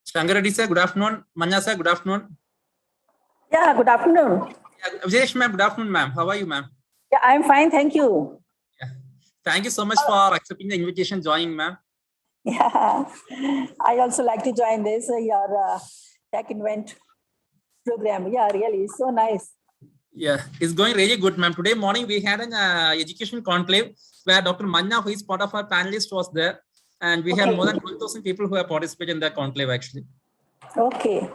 Shankar Reddy sir, good afternoon. Manya sir, good afternoon. Yeah, good afternoon. Vijesh ma'am, good afternoon, ma'am. How are you, ma'am? Yeah, I'm fine, thank you. Yeah. Thank you so much for accepting the invitation, joining, ma'am. Yeah, I also like to join this your tech invent program. Yeah, really, so nice. Yeah, it's going really good, ma'am. Today morning we had an education conclave where Dr. Manya, who is part of our panelist, was there, and we had more than 12,000 people who have participated in the conclave actually. Okay.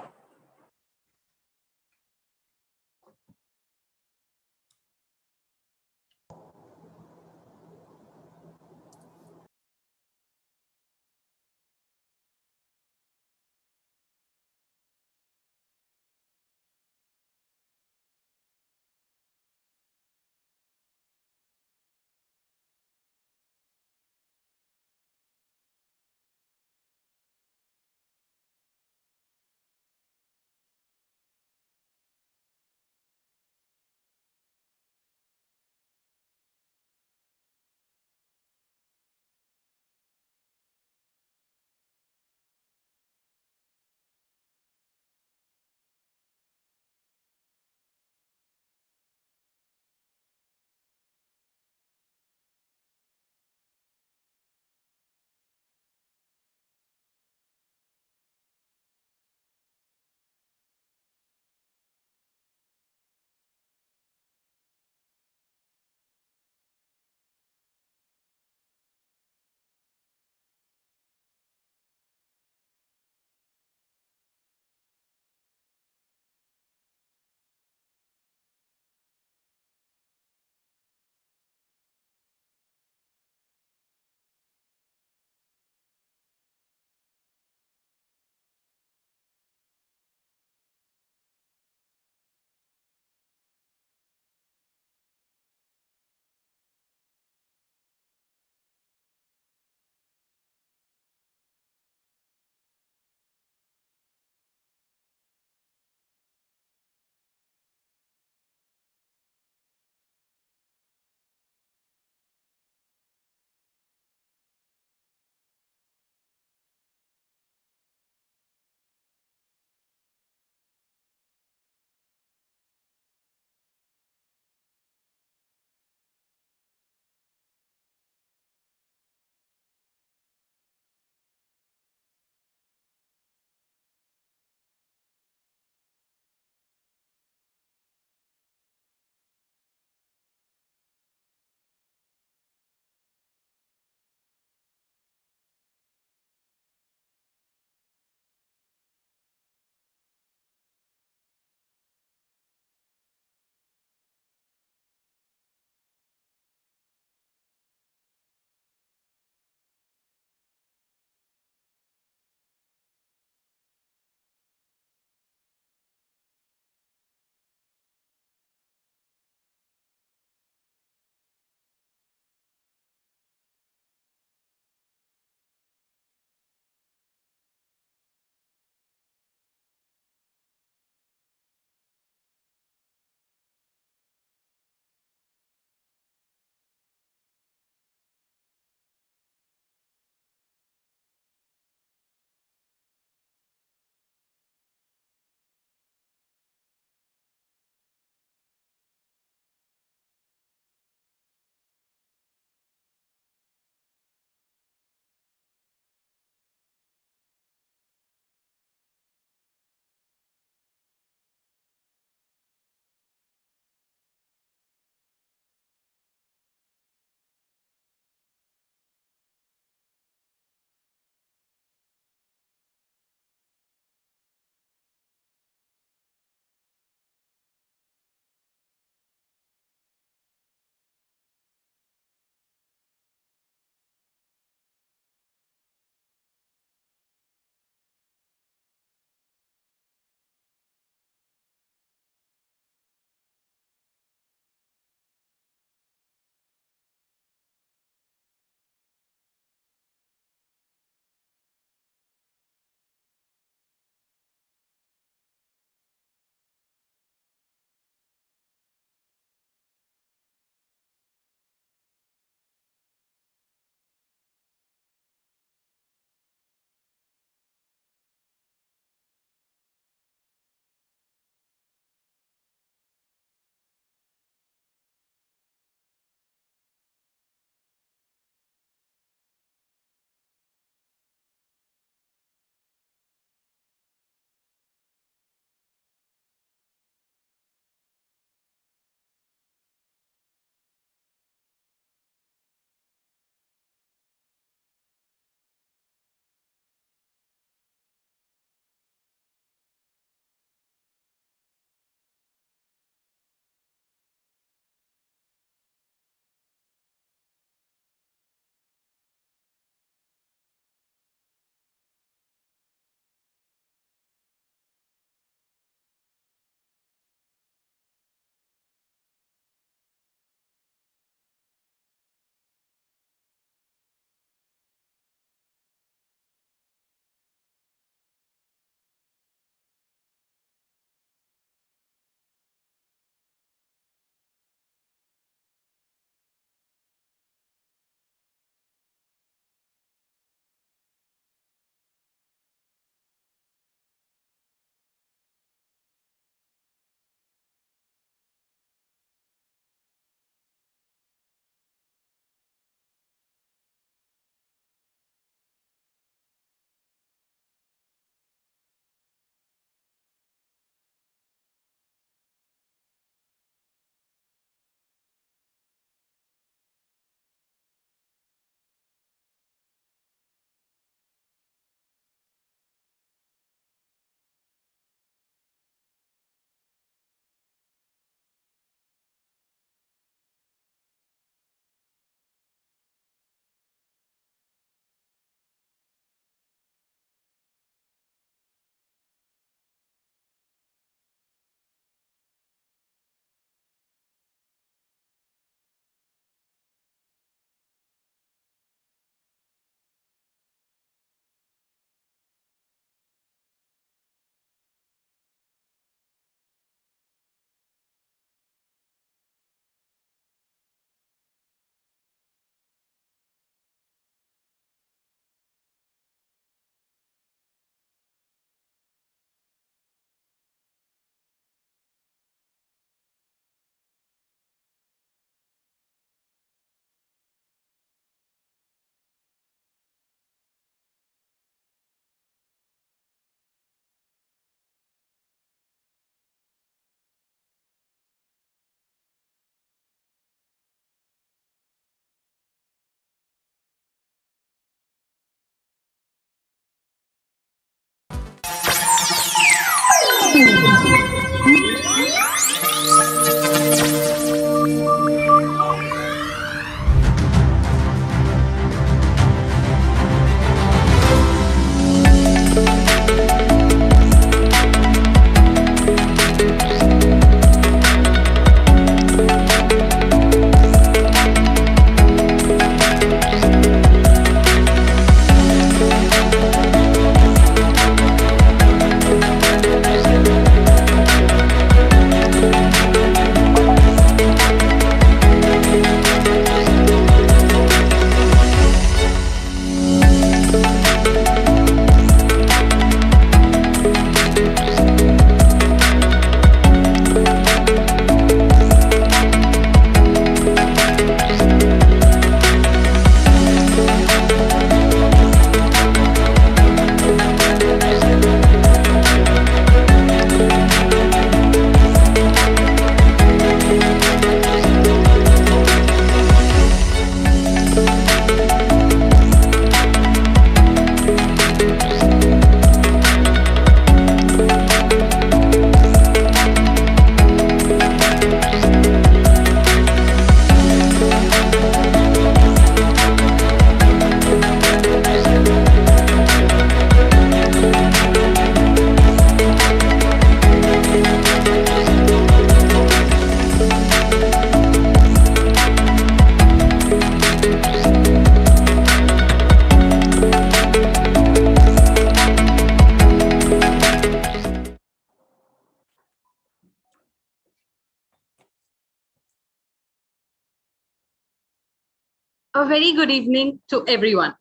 A very good evening to everyone.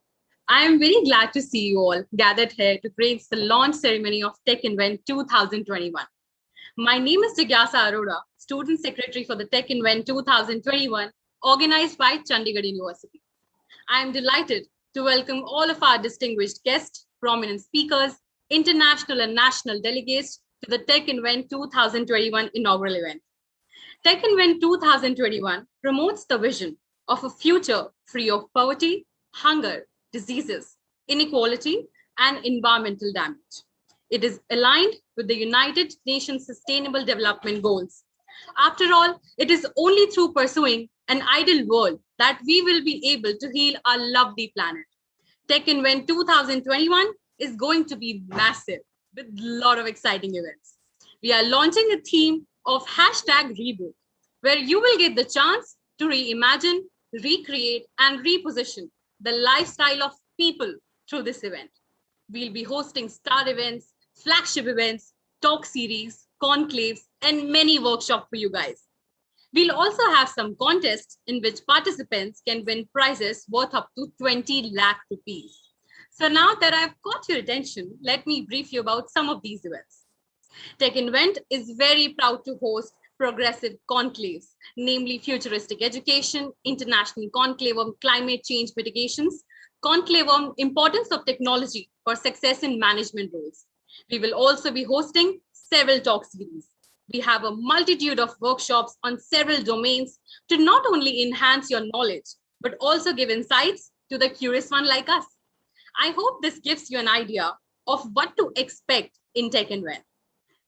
I am very glad to see you all gathered here to grace the launch ceremony of Tech Invent 2021. My name is Jigyasa Arora, Student Secretary for the Tech Invent 2021, organized by Chandigarh University. I am delighted to welcome all of our distinguished guests, prominent speakers, international and national delegates to the Tech Invent 2021 inaugural event. Tech Invent 2021 promotes the vision of a future free of poverty, hunger, diseases, inequality, and environmental damage. It is aligned with the United Nations Sustainable Development Goals. After all, it is only through pursuing an ideal world that we will be able to heal our lovely planet. Tech Invent 2021 is going to be massive with a lot of exciting events. We are launching a theme of #Reboot, where you will get the chance to reimagine, recreate, and reposition the lifestyle of people through this event. We'll be hosting star events, flagship events, talk series, conclaves, and many workshops for you guys. We'll also have some contests in which participants can win prizes worth up to 20 lakh rupees. So now that I've caught your attention, let me brief you about some of these events. Tech Invent is very proud to host progressive conclaves, namely Futuristic Education, International Conclave on Climate Change Mitigations, Conclave on Importance of Technology for Success in Management Roles. We will also be hosting several talk series. We have a multitude of workshops on several domains to not only enhance your knowledge, but also give insights to the curious one like us. I hope this gives you an idea of what to expect in Tech Invent.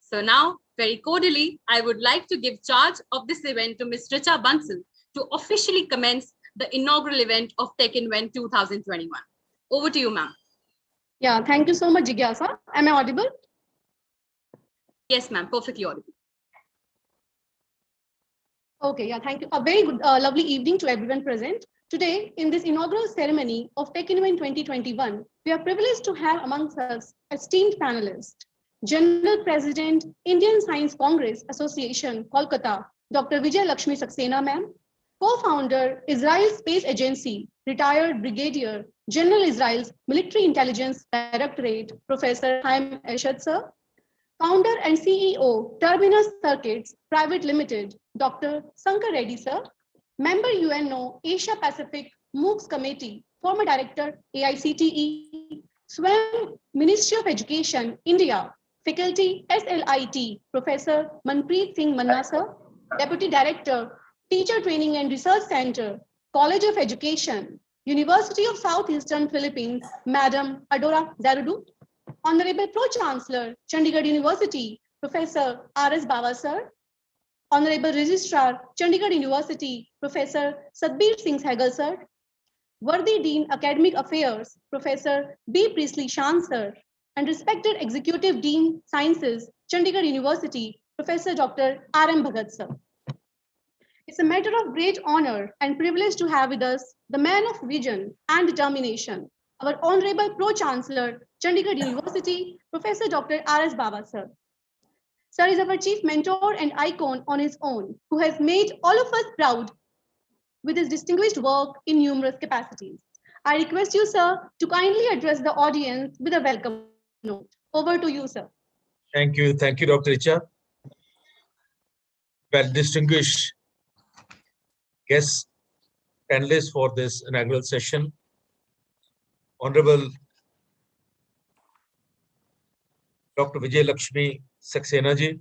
So now, very cordially, I would like to give charge of this event to Ms. Richa Bansal to officially commence the inaugural event of Tech Invent 2021. Over to you, ma'am. Yeah, thank you so much, Jigyasa. Am I audible? Yes, ma'am, perfectly audible. Okay, yeah, thank you. A very good, lovely evening to everyone present. Today, in this inaugural ceremony of Tech Invent 2021, we are privileged to have amongst us esteemed panelists, General President, Indian Science Congress Association, Kolkata, Dr. Vijay Laxmi Saxena, ma'am, co-founder, Israel Space Agency, retired Brigadier General Israel's Military Intelligence Directorate, Professor Haim Eshad, sir, founder and CEO, Terminus Circuits Private Limited, Dr. Sankar Reddy, sir, member UNO Asia Pacific MOOCs Committee, former Director AICTE, SWAM Ministry of Education, India, Faculty SLIT, Professor Manpreet Singh Manna, sir, Deputy Director, Teacher Training and Research Center, College of Education, University of Southeastern Philippines, Madam Adora Darudu, Honorable Pro-Chancellor, Chandigarh University, Professor R.S. Bava, sir, Honorable Registrar, Chandigarh University, Professor Sadbir Singh Sehgal, sir, Worthy Dean Academic Affairs, Professor B. Priestley Shan, sir, and respected Executive Dean Sciences, Chandigarh University, Professor Dr. R.M. Bhagat, sir. It's a matter of great honor and privilege to have with us the man of vision and determination, our Honorable Pro-Chancellor, Chandigarh University, Professor Dr. R.S. Bava, sir. Sir is our chief mentor and icon on his own, who has made all of us proud with his distinguished work in numerous capacities. I request you, sir, to kindly address the audience with a welcome note. Over to you, sir. Thank you, Dr. Richa. Well, distinguished guests, panelists for this inaugural session, Honorable Dr. Vijay Laxmi Saxena ji,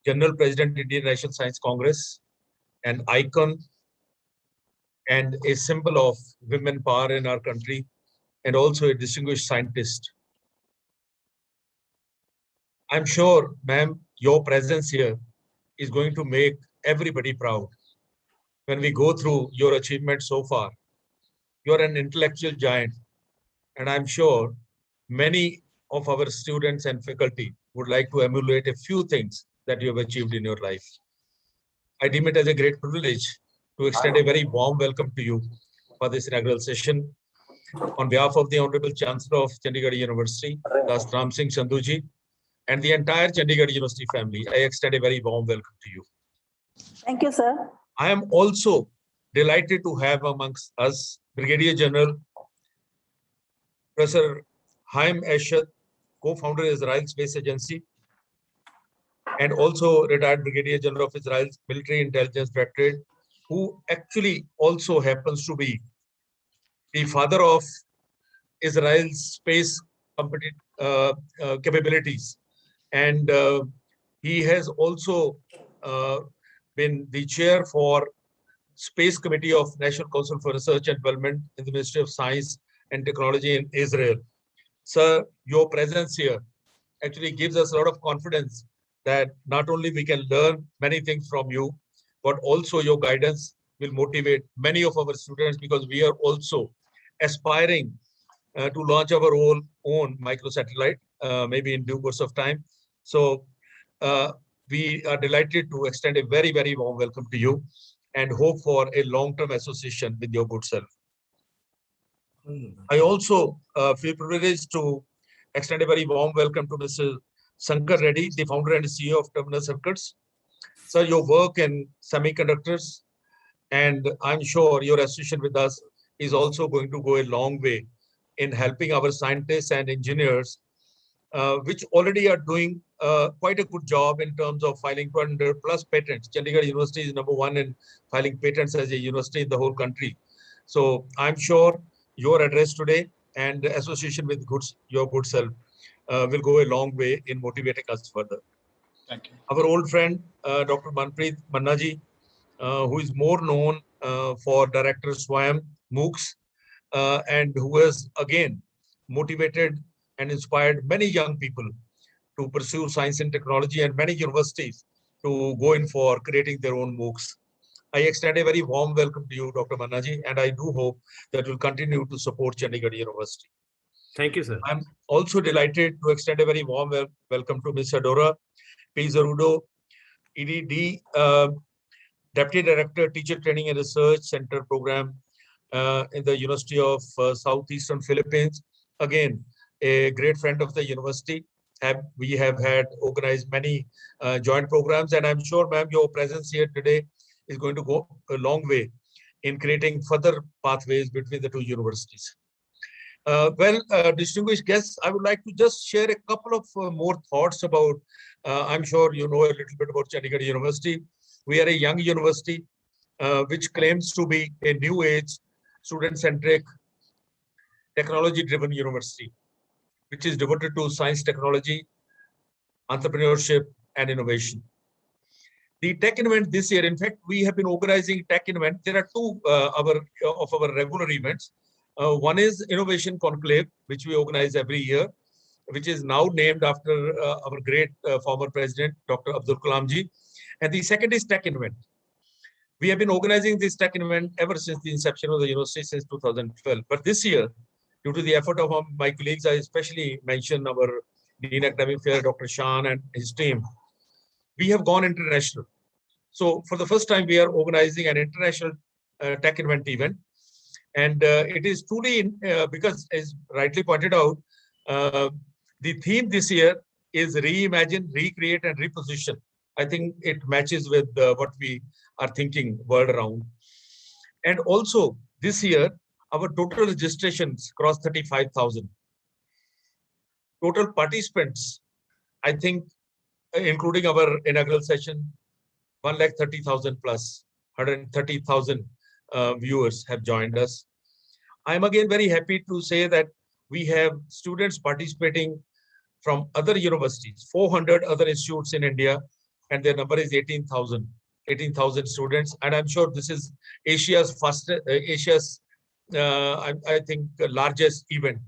General President, Indian National Science Congress, an icon and a symbol of women power in our country, and also a distinguished scientist. I'm sure, ma'am, your presence here is going to make everybody proud. When we go through your achievements so far, you're an intellectual giant, and I'm sure many of our students and faculty would like to emulate a few things that you have achieved in your life. I deem it as a great privilege to extend a very warm welcome to you for this inaugural session. On behalf of the Honorable Chancellor of Chandigarh University, Das Ram Singh Chandhuji, and the entire Chandigarh University family, I extend a very warm welcome to you. Thank you, sir. I am also delighted to have amongst us Brigadier General Professor Haim Eshed, co-founder of Israel Space Agency, and also retired Brigadier General of Israel's Military Intelligence Directorate, who actually also happens to be the father of Israel's space capabilities. And he has also been the chair for Space Committee of National Council for Research and Development in the Ministry of Science and Technology in Israel. Sir, your presence here actually gives us a lot of confidence that not only we can learn many things from you, but also your guidance will motivate many of our students, because we are also aspiring to launch our own microsatellite, maybe in due course of time. So we are delighted to extend a very, very warm welcome to you and hope for a long-term association with your good self. I also feel privileged to extend a very warm welcome to Mr. Sankar Reddy, the founder and CEO of Terminal Circuits. Sir, your work in semiconductors, and I'm sure your association with us is also going to go a long way in helping our scientists and engineers, which already are doing quite a good job in terms of filing 200 plus patents. Chandigarh University is #1 in filing patents as a university in the whole country. So I'm sure your address today and the association with your good self will go a long way in motivating us further. Thank you. Our old friend, Dr. Manpreet Mannaji, who is more known for Director Swayam MOOCs, and who has again motivated and inspired many young people to pursue science and technology, and many universities to go in for creating their own MOOCs. I extend a very warm welcome to you, Dr. Mannaji, and I do hope that you'll continue to support Chandigarh University. Thank you, sir. I'm also delighted to extend a very warm welcome to Ms. Adora P. Zarudo, EDD, Deputy Director, Teacher Training and Research Center Program in the University of Southeastern Philippines. Again, a great friend of the university. We have had organized many joint programs, and I'm sure, ma'am, your presence here today is going to go a long way in creating further pathways between the two universities. Distinguished guests, I would like to just share a couple of more thoughts about, I'm sure you know a little bit about Chandigarh University. We are a young university which claims to be a new age, student-centric, technology-driven university, which is devoted to science, technology, entrepreneurship, and innovation. The tech event this year, in fact, we have been organizing tech event. There are two of our regular events. One is Innovation Conclave, which we organize every year, which is now named after our great former president, Dr. Abdul Kalam ji. And the second is tech event. We have been organizing this tech event ever since the inception of the university, since 2012. But this year, due to the effort of my colleagues, I especially mention our Dean Academic Affairs, Dr. Shan, and his team. We have gone international. So for the first time, we are organizing an international tech event. And it is truly, because as rightly pointed out, the theme this year is Reimagine, Recreate, and Reposition. I think it matches with what we are thinking world around. And also this year, our total registrations crossed 35,000. Total participants, I think, including our inaugural session, 130,000 plus, 130,000 viewers have joined us. I'm again very happy to say that we have students participating from other universities, 400 other institutes in India, and their number is 18,000 students. And I'm sure this is Asia's I think, largest event,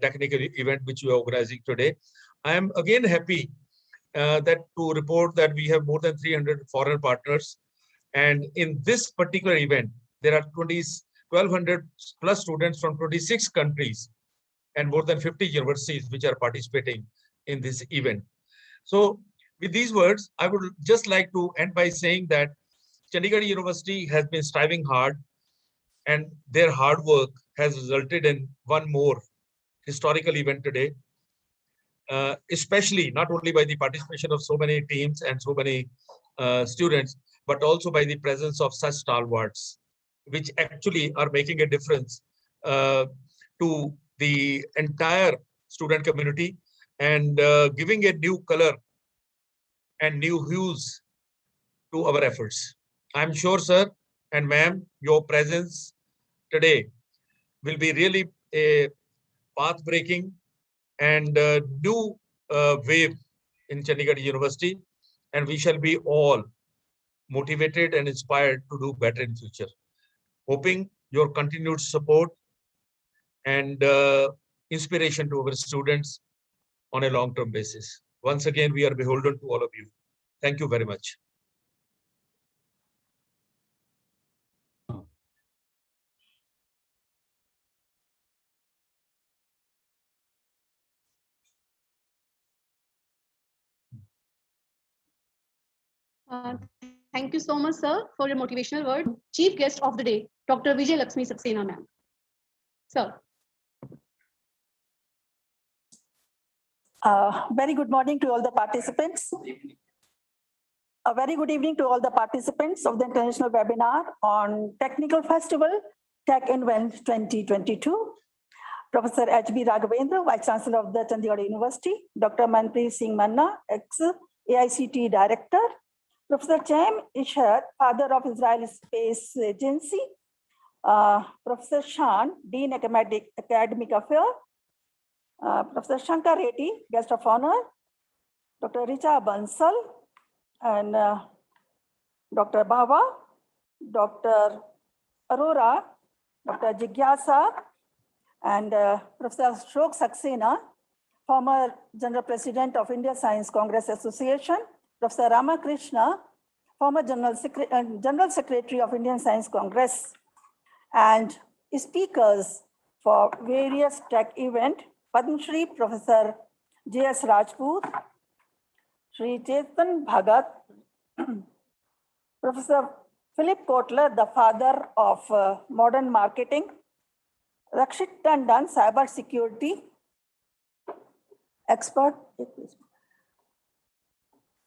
technical event, which we are organizing today. I am again happy that to report that we have more than 300 foreign partners. And in this particular event, there are 1,200 plus students from 26 countries and more than 50 universities which are participating in this event. So with these words, I would just like to end by saying that Chandigarh University has been striving hard, and their hard work has resulted in one more historical event today, especially not only by the participation of so many teams and so many students, but also by the presence of such stalwarts which actually are making a difference to the entire student community and giving a new color and new hues to our efforts. I'm sure, sir and ma'am, your presence today will be really a path-breaking and new wave in Chandigarh University, and we shall be all motivated and inspired to do better in future. Hoping your continued support and inspiration to our students on a long-term basis. Once again, we are beholden to all of you. Thank you very much. Thank you so much, sir, for your motivational word. Chief guest of the day, Dr. Vijay Laxmi Saxena, ma'am. Sir. Very good morning to all the participants. A very good evening to all the participants of the international webinar on Technical Festival Tech Invent 2022. Professor H.B. Raghavendra, Vice Chancellor of the Chandigarh University, Dr. Manpreet Singh Manna, ex-AICT Director, Professor Chaim Ishar, father of Israel Space Agency, Professor Shan, Dean Academic Affairs, Professor Shankar Reddy, Guest of Honor, Dr. Richa Bansal, and Dr. Bhava, Dr. Arora, Dr. Jigyasa, and Professor Ashok Saxena, former General President of India Science Congress Association, Professor Ramakrishna, former General Secretary of Indian Science Congress, and speakers for various tech events, Padma Shri Professor J.S. Rajput, Sri Chetan Bhagat, Professor Philip Kotler, the father of modern marketing, Rakshit Tandon, cyber security expert,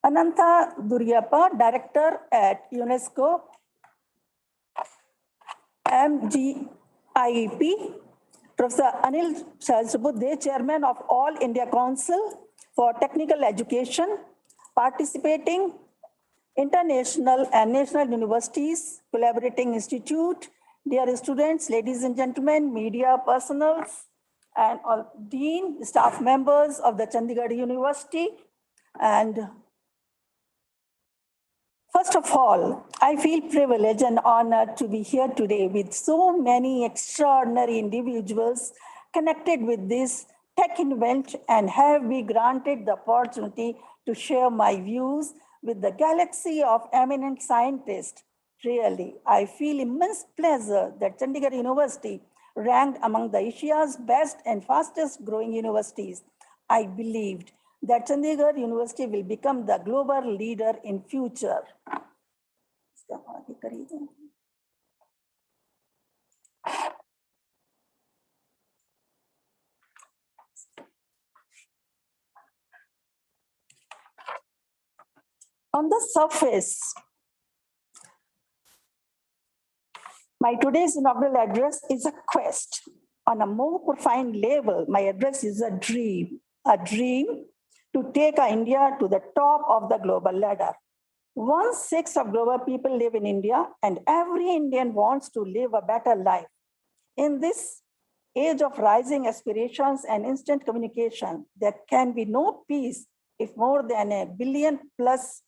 Ananta Duryappa, director at UNESCO MGIEP, Professor Anil Sahasrabudhe, chairman of All India Council for Technical Education, participating international and national universities, collaborating institute, dear students, ladies and gentlemen, media personals, and all dean, staff members of the Chandigarh University. And first of all, I feel privileged and honored to be here today with so many extraordinary individuals connected with this tech event and have been granted the opportunity to share my views with the galaxy of eminent scientists. Really, I feel immense pleasure that Chandigarh University ranked among the Asia's best and fastest growing universities. I believed that Chandigarh University will become the global leader in future. On the surface, my today's inaugural address is a quest. On a more profound level, my address is a dream to take India to the top of the global ladder. 1/6 of global people live in India, and every Indian wants to live a better life. In this age of rising aspirations and instant communication, there can be no peace if more than 1 billion plus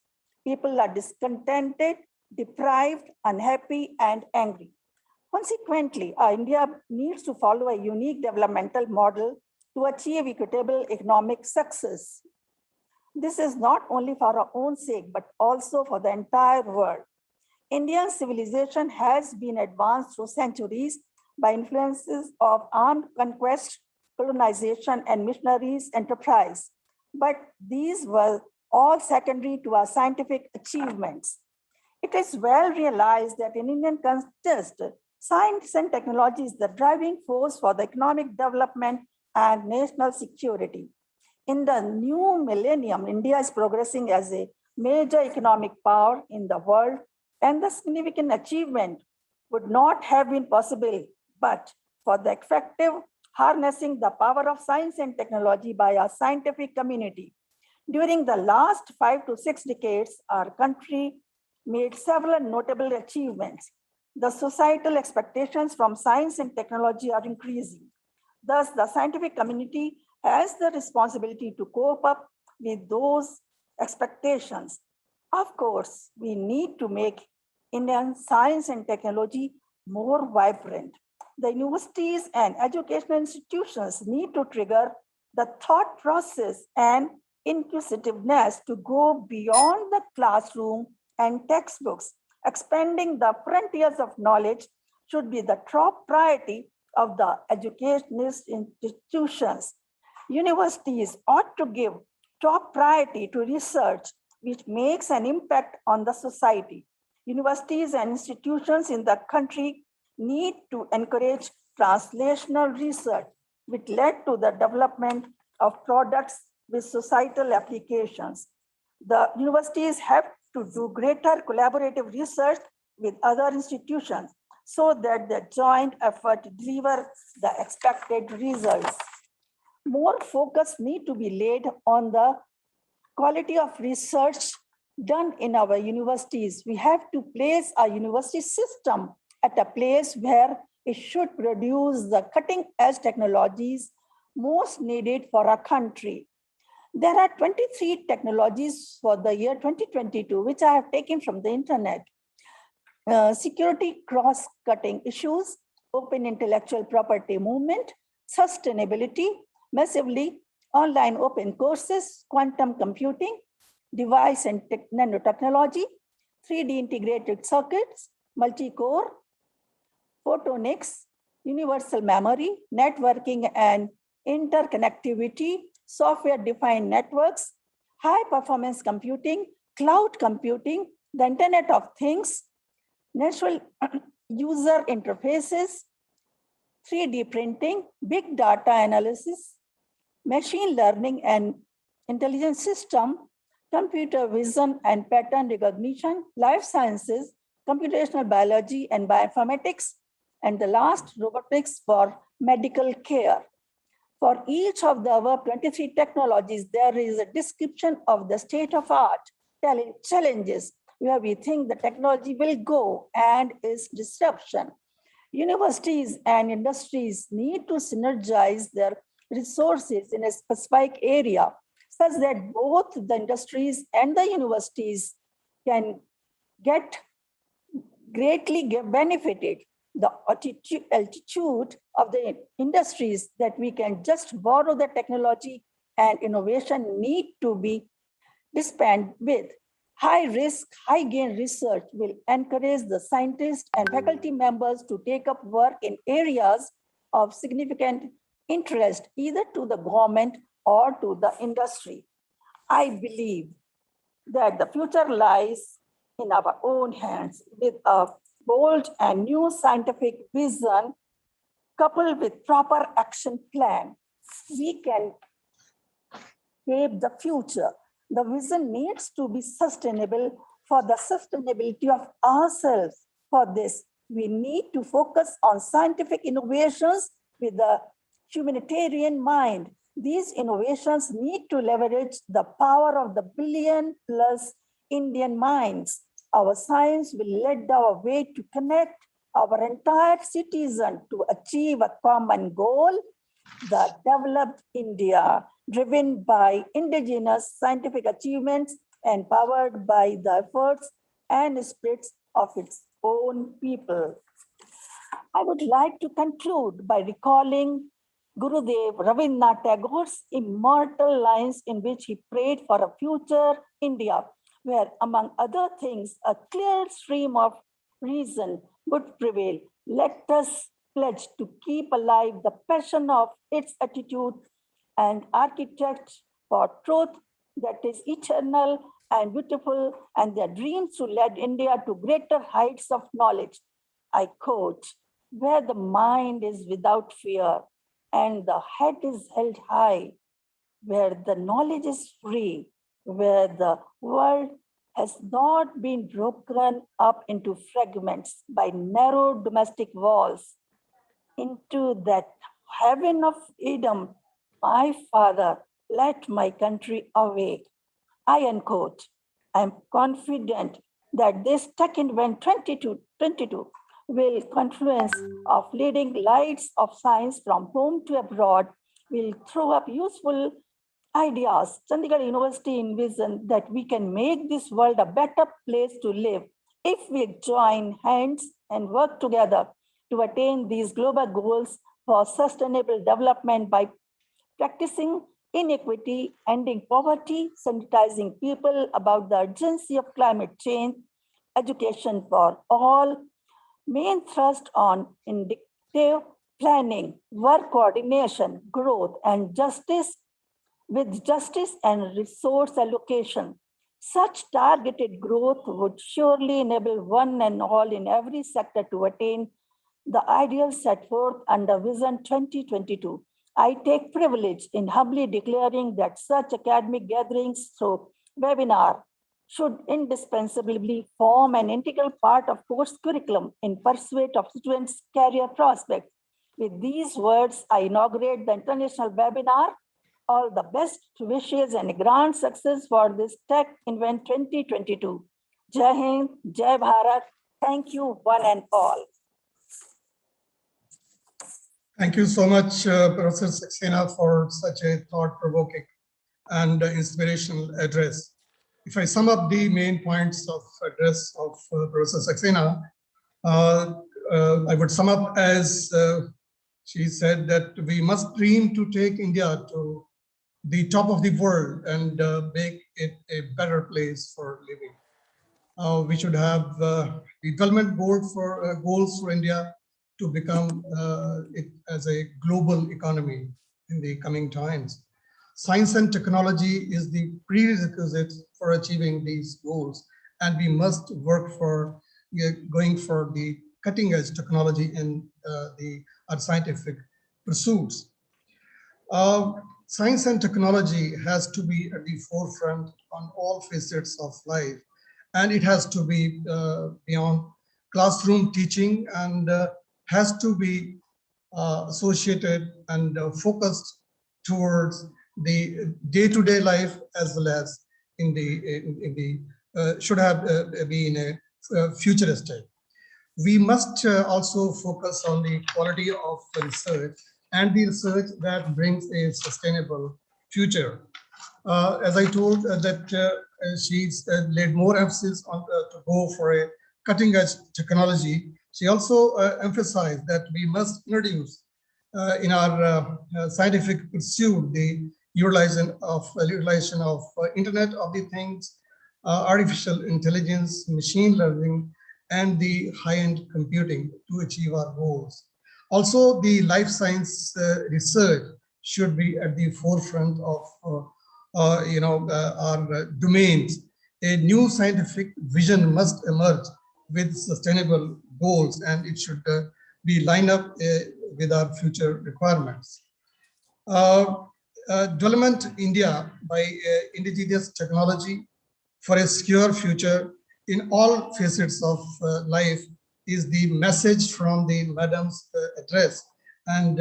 people are discontented, deprived, unhappy, and angry. Consequently, India needs to follow a unique developmental model to achieve equitable economic success. This is not only for our own sake, but also for the entire world. Indian civilization has been advanced through centuries by influences of armed conquest, colonization, and missionaries' enterprise. But these were all secondary to our scientific achievements. It is well realized that in Indian context, science and technology is the driving force for the economic development and national security. In the new millennium, India is progressing as a major economic power in the world, and the significant achievement would not have been possible but for the effective harnessing the power of science and technology by our scientific community. During the last 5 to 6 decades, our country made several notable achievements. The societal expectations from science and technology are increasing. Thus, the scientific community has the responsibility to cope up with those expectations. Of course, we need to make Indian science and technology more vibrant. The universities and educational institutions need to trigger the thought process and inquisitiveness to go beyond the classroom and textbooks. Expanding the frontiers of knowledge should be the top priority of the educationist institutions. Universities ought to give top priority to research which makes an impact on the society. Universities and institutions in the country need to encourage translational research, which led to the development of products with societal applications. The universities have to do greater collaborative research with other institutions so that the joint effort deliver the expected results. More focus need to be laid on the quality of research done in our universities. We have to place our university system at a place where it should produce the cutting-edge technologies most needed for our country. There are 23 technologies for the year 2022, which I have taken from the internet. Security cross-cutting issues, open intellectual property movement, sustainability, massively online open courses, quantum computing, device and nanotechnology, 3D integrated circuits, multi-core, photonics, universal memory, networking and interconnectivity, software-defined networks, high-performance computing, cloud computing, the Internet of Things, natural user interfaces, 3D printing, big data analysis, machine learning and intelligence system, computer vision and pattern recognition, life sciences, computational biology and bioinformatics, and the last, robotics for medical care. For each of the above 23 technologies, there is a description of the state of art, challenges, where we think the technology will go and its disruption. Universities and industries need to synergize their resources in a specific area such that both the industries and the universities can get greatly benefited. The altitude of the industries that we can just borrow the technology and innovation need to be dispensed with. High risk, high gain research will encourage the scientists and faculty members to take up work in areas of significant interest, either to the government or to the industry. I believe that the future lies in our own hands. With a bold and new scientific vision, coupled with proper action plan, we can shape the future. The vision needs to be sustainable for the sustainability of ourselves. For this, we need to focus on scientific innovations with the humanitarian mind. These innovations need to leverage the power of the billion-plus Indian minds. Our science will lead our way to connect our entire citizen to achieve a common goal, the developed India, driven by indigenous scientific achievements and powered by the efforts and spirits of its own people. I would like to conclude by recalling Gurudev Rabindranath Tagore's immortal lines in which he prayed for a future India, where, among other things, a clear stream of reason would prevail. Let us pledge to keep alive the passion of its attitude and architect for truth that is eternal and beautiful, and their dreams to lead India to greater heights of knowledge. I quote, where the mind is without fear and the head is held high, where the knowledge is free, where the world has not been broken up into fragments by narrow domestic walls. Into that heaven of Edom, my father, let my country awake. I unquote. I am confident that this Tech Invent 2022 will confluence of leading lights of science from home to abroad, will throw up useful ideas. Chandigarh University envisions that we can make this world a better place to live if we join hands and work together to attain these global goals for sustainable development by practicing inequity, ending poverty, sensitizing people about the urgency of climate change, education for all, main thrust on indicative planning, work coordination, growth, and justice with justice and resource allocation. Such targeted growth would surely enable one and all in every sector to attain the ideals set forth under Vision 2022. I take privilege in humbly declaring that such academic gatherings through webinar should indispensably form an integral part of course curriculum in pursuit of students' career prospects. With these words, I inaugurate the international webinar. All the best wishes and grand success for this Tech Invent 2022. Jai Hind, Jai Bharat. Thank you, one and all. Thank you so much, Professor Saxena, for such a thought-provoking and inspirational address. If I sum up the main points of address of Professor Saxena, I would sum up as she said that we must dream to take India to the top of the world and make it a better place for living. We should have the development board for goals for India to become it as a global economy in the coming times. Science and technology is the prerequisite for achieving these goals, and we must work for going for the cutting edge technology in our scientific pursuits. Science and technology has to be at the forefront on all facets of life, and it has to be beyond classroom teaching and has to be associated and focused towards the day-to-day life as well as in the should have be in a futuristic. We must also focus on the quality of research and the research that brings a sustainable future. As I told that she's laid more emphasis on to go for a cutting edge technology. She also emphasized that we must introduce in our scientific pursuit the utilization of Internet of the Things, artificial intelligence, machine learning, and the high-end computing to achieve our goals. Also, the life science research should be at the forefront of our domains. A new scientific vision must emerge with sustainable goals, and it should be lined up with our future requirements. Development India by indigenous technology for a secure future in all facets of life is the message from the madam's address. And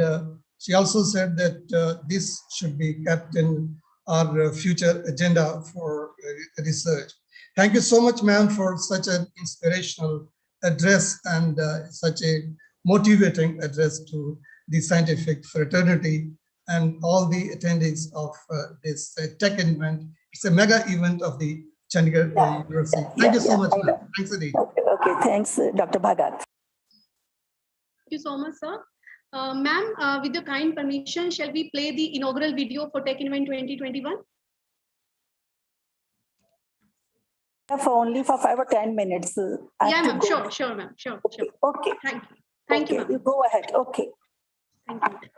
she also said that this should be kept in our future agenda for research. Thank you so much, ma'am, for such an inspirational address and such a motivating address to the scientific fraternity and all the attendees of this tech event. It's a mega event of the Chandigarh University. Thank you so much, ma'am. Thanks, Adi. Okay, thanks, Dr. Bhagat. Thank you so much, sir. Ma'am, with your kind permission, shall we play the inaugural video for Tech Invent 2021? For only for 5 or 10 minutes. Yeah, ma'am. Sure, ma'am. Sure. Okay. Thank you, ma'am. You go ahead. Okay. Thank you.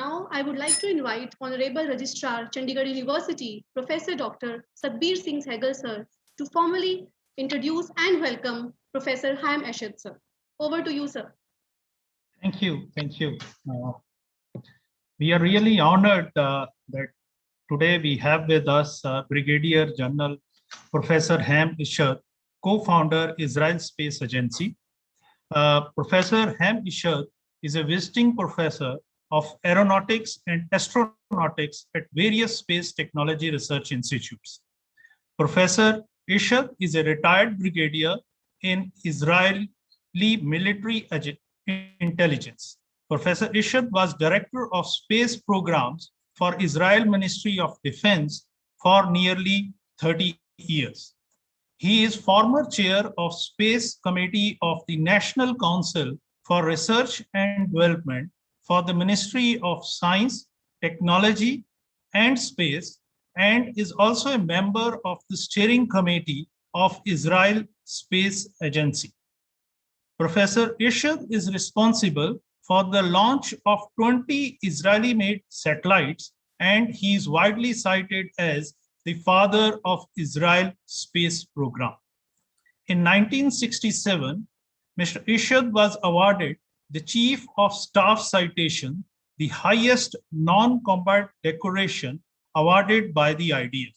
Now, I would like to invite Honorable Registrar, Chandigarh University, Professor Dr. Satbir Singh Sehgal, sir, to formally introduce and welcome Professor Ham Eshad, sir. Over to you, sir. Thank you. Thank you. We are really honored that today we have with us Brigadier General Professor Ham Eshad, co-founder Israel Space Agency. Professor Ham Eshad is a visiting professor of aeronautics and astronautics at various space technology research institutes. Professor Eshad is a retired brigadier in Israeli military intelligence. Professor Eshad was director of space programs for Israel Ministry of Defense for nearly 30 years. He is former chair of Space Committee of the National Council for Research and Development for the Ministry of Science, Technology, and Space, and is also a member of the Steering Committee of Israel Space Agency. Professor Eshad is responsible for the launch of 20 Israeli-made satellites, and he is widely cited as the father of Israel space program. In 1967, Mr. Eshad was awarded the Chief of Staff Citation, the highest non-combat decoration awarded by the IDF.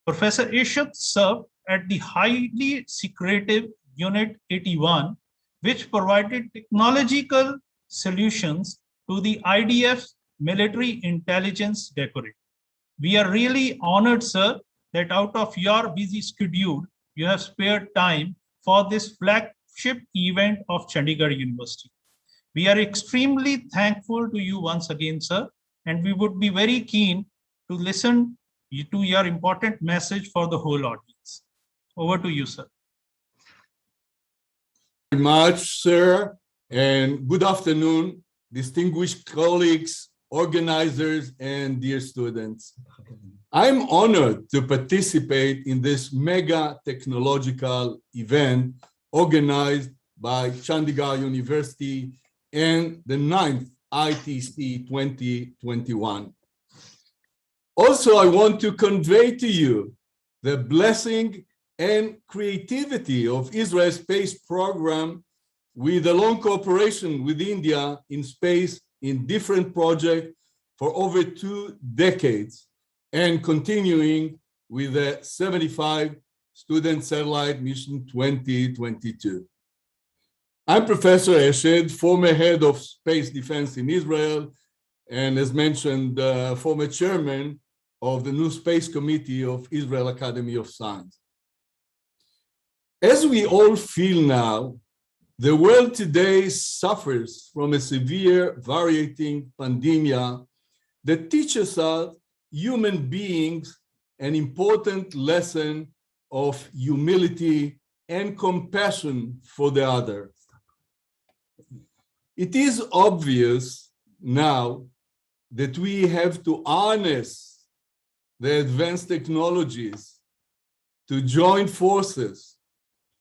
Professor Eshad served at the highly secretive Unit 81, which provided technological solutions to the IDF's military intelligence decorate. We are really honored, sir, that out of your busy schedule, you have spared time for this flagship event of Chandigarh University. We are extremely thankful to you once again, sir, and we would be very keen to listen to your important message for the whole audience. Over to you, sir. Very much, sir, and good afternoon, distinguished colleagues, organizers, and dear students. I'm honored to participate in this mega technological event organized by Chandigarh University and the 9th ITC 2021. Also, I want to convey to you the blessing and creativity of Israel's space program with a long cooperation with India in space in different projects for over 2 decades and continuing with the 75 student satellite mission 2022. I'm Professor Eshad, former head of space defense in Israel, and as mentioned, former chairman of the new Space Committee of Israel Academy of Science. As we all feel now, the world today suffers from a severe variating pandemic that teaches us human beings an important lesson of humility and compassion for the other. It is obvious now that we have to harness the advanced technologies to join forces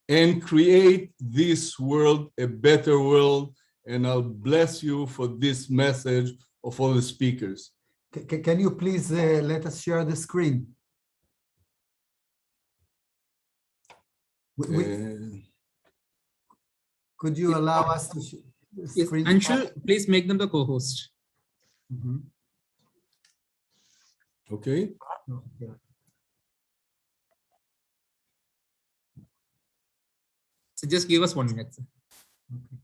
and create this world a better world. And I'll bless you for this message of all the speakers. Can you please let us share the screen? Could you allow us to share the screen? Yes, Anshul, please make them the co-host. Mm-hmm. Okay. Okay. So just give us 1 minute. Okay.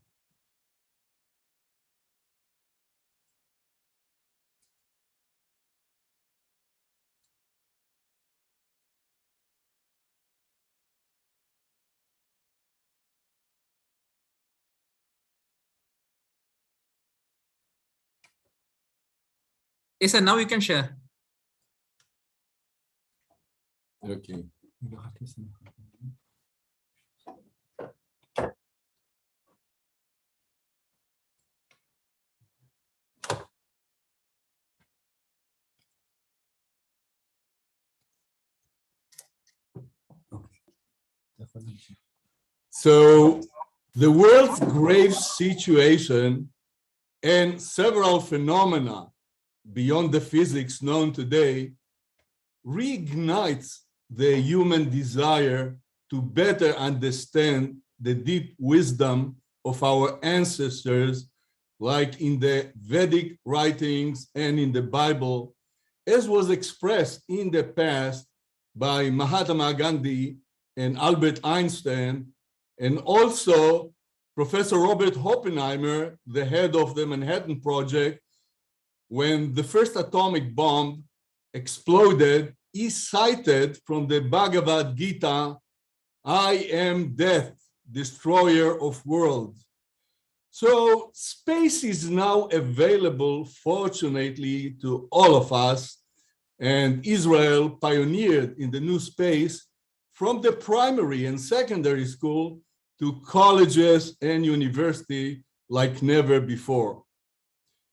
Yes, sir, now you can share. Okay. So the world's grave situation and several phenomena beyond the physics known today reignites the human desire to better understand the deep wisdom of our ancestors, like in the Vedic writings and in the Bible, as was expressed in the past by Mahatma Gandhi and Albert Einstein, and also Professor Robert Oppenheimer, the head of the Manhattan Project. When the first atomic bomb exploded, he cited from the Bhagavad Gita, "I am death, destroyer of worlds." So space is now available, fortunately, to all of us. And Israel pioneered in the new space from the primary and secondary school to colleges and university like never before.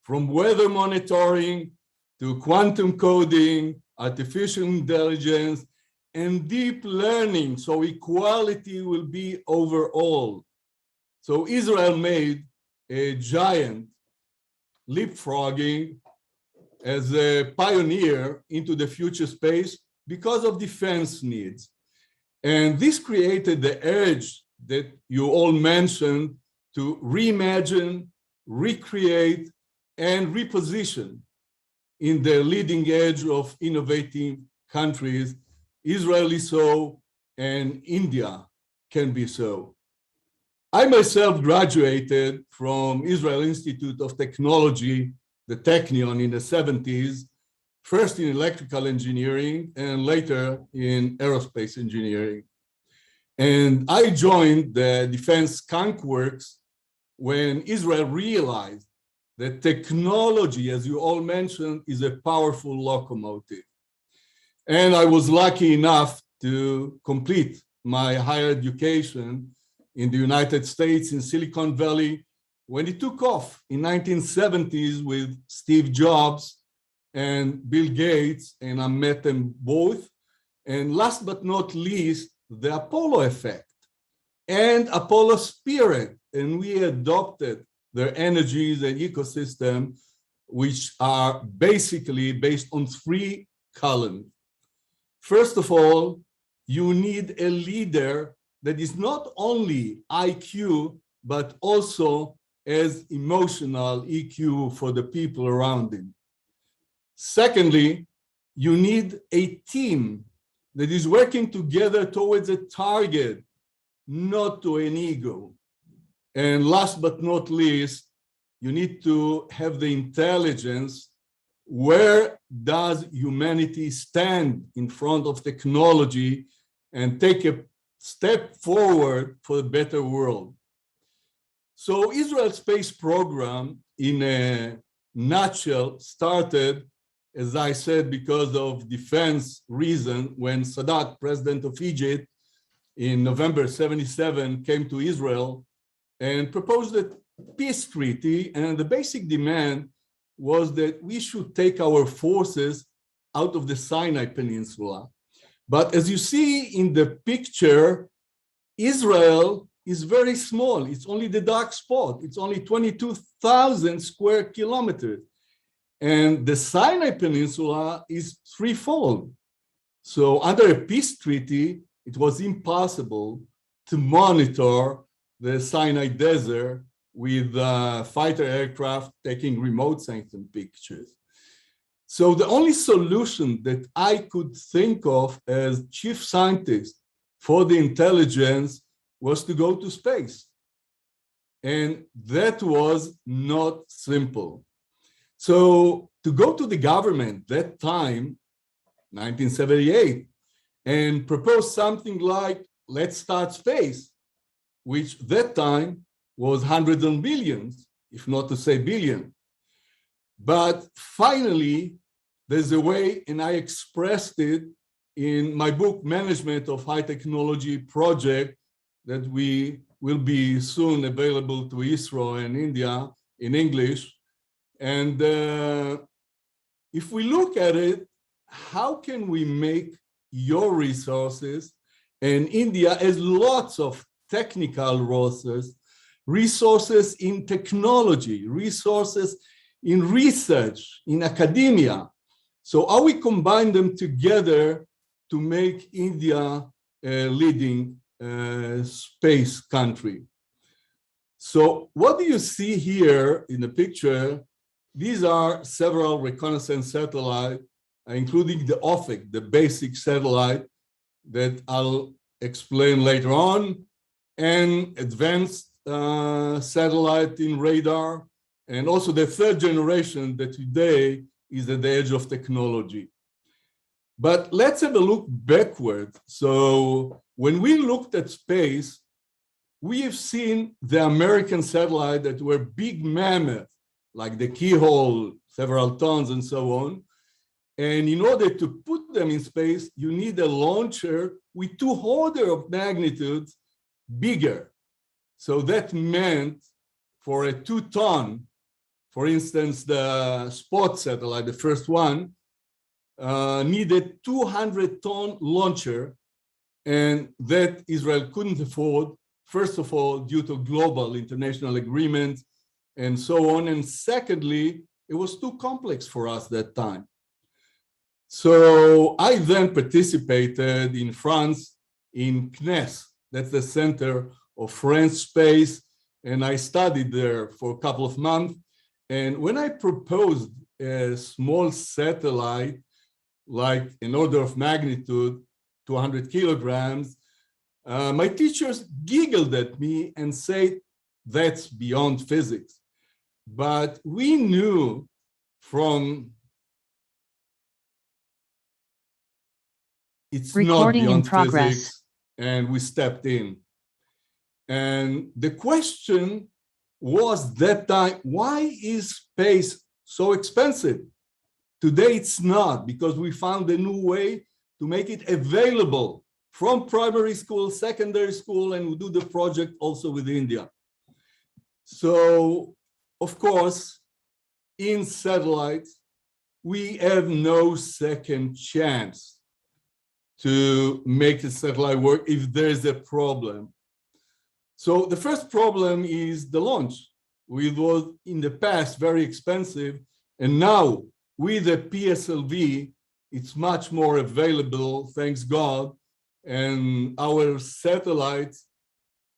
From weather monitoring to quantum coding, artificial intelligence, and deep learning, so equality will be over all. So Israel made a giant leapfrogging as a pioneer into the future space because of defense needs. And this created the urge that you all mentioned to reimagine, recreate, and reposition in the leading edge of innovative countries. Israel is so, and India can be so. I myself graduated from Israel Institute of Technology, the Technion, in the 70s, first in electrical engineering and later in aerospace engineering. And I joined the Defense Skunk Works when Israel realized that technology, as you all mentioned, is a powerful locomotive. And I was lucky enough to complete my higher education in the United States, in Silicon Valley, when it took off in 1970s with Steve Jobs and Bill Gates, and I met them both. And last but not least, the Apollo effect and Apollo spirit. And we adopted their energies and ecosystem, which are basically based on 3 columns. First of all, you need a leader that is not only IQ, but also as emotional EQ for the people around him. Secondly, you need a team that is working together towards a target, not to an ego. And last but not least, you need to have the intelligence. Where does humanity stand in front of technology and take a step forward for a better world? So Israel's space program, in a nutshell, started, as I said, because of defense reason, when Sadat, president of Egypt, in November 77, came to Israel and proposed a peace treaty. And the basic demand was that we should take our forces out of the Sinai Peninsula. But as you see in the picture, Israel is very small. It's only the dark spot. It's only 22,000 square kilometers. And the Sinai Peninsula is 3-fold. So under a peace treaty, it was impossible to monitor the Sinai Desert with fighter aircraft taking remote sensing pictures. So the only solution that I could think of as chief scientist for the intelligence was to go to space. And that was not simple. So to go to the government that time, 1978, and propose something like, let's start space, which that time was hundreds of millions, if not to say billion. But finally, there's a way, and I expressed it in my book, Management of High Technology Project, that we will be soon available to ISRO and India in English. And if we look at it, how can we make your resources, and India has lots of technical resources in technology, resources in research, in academia. So how we combine them together to make India a leading space country. So what do you see here in the picture? These are several reconnaissance satellites, including the OFIC, the basic satellite that I'll explain later on, and advanced satellite in radar, and also the third generation that today is at the edge of technology. But let's have a look backward. So when we looked at space, we have seen the American satellite that were big mammoths, like the Keyhole, several tons and so on. And in order to put them in space, you need a launcher with 2 orders of magnitude bigger. So that meant for a 2-ton, for instance, the Spot satellite, the first one, needed 200-ton launcher, and that Israel couldn't afford, first of all, due to global international agreements and so on. And secondly, it was too complex for us that time. So I then participated in France in CNES, that's the Center of French Space, and I studied there for a couple of months. And when I proposed a small satellite, like an order of magnitude, 200 kilograms, my teachers giggled at me and said, that's beyond physics. But we knew from it's Recording not in beyond progress. physics, and we stepped in. And the question was that time, why is space so expensive? Today it's not, because we found a new way to make it available from primary school, secondary school, and we do the project also with India. So, of course, in satellites, we have no second chance to make the satellite work if there's a problem. So the first problem is the launch. It was in the past very expensive, and now with the PSLV, it's much more available, thanks God, and our satellites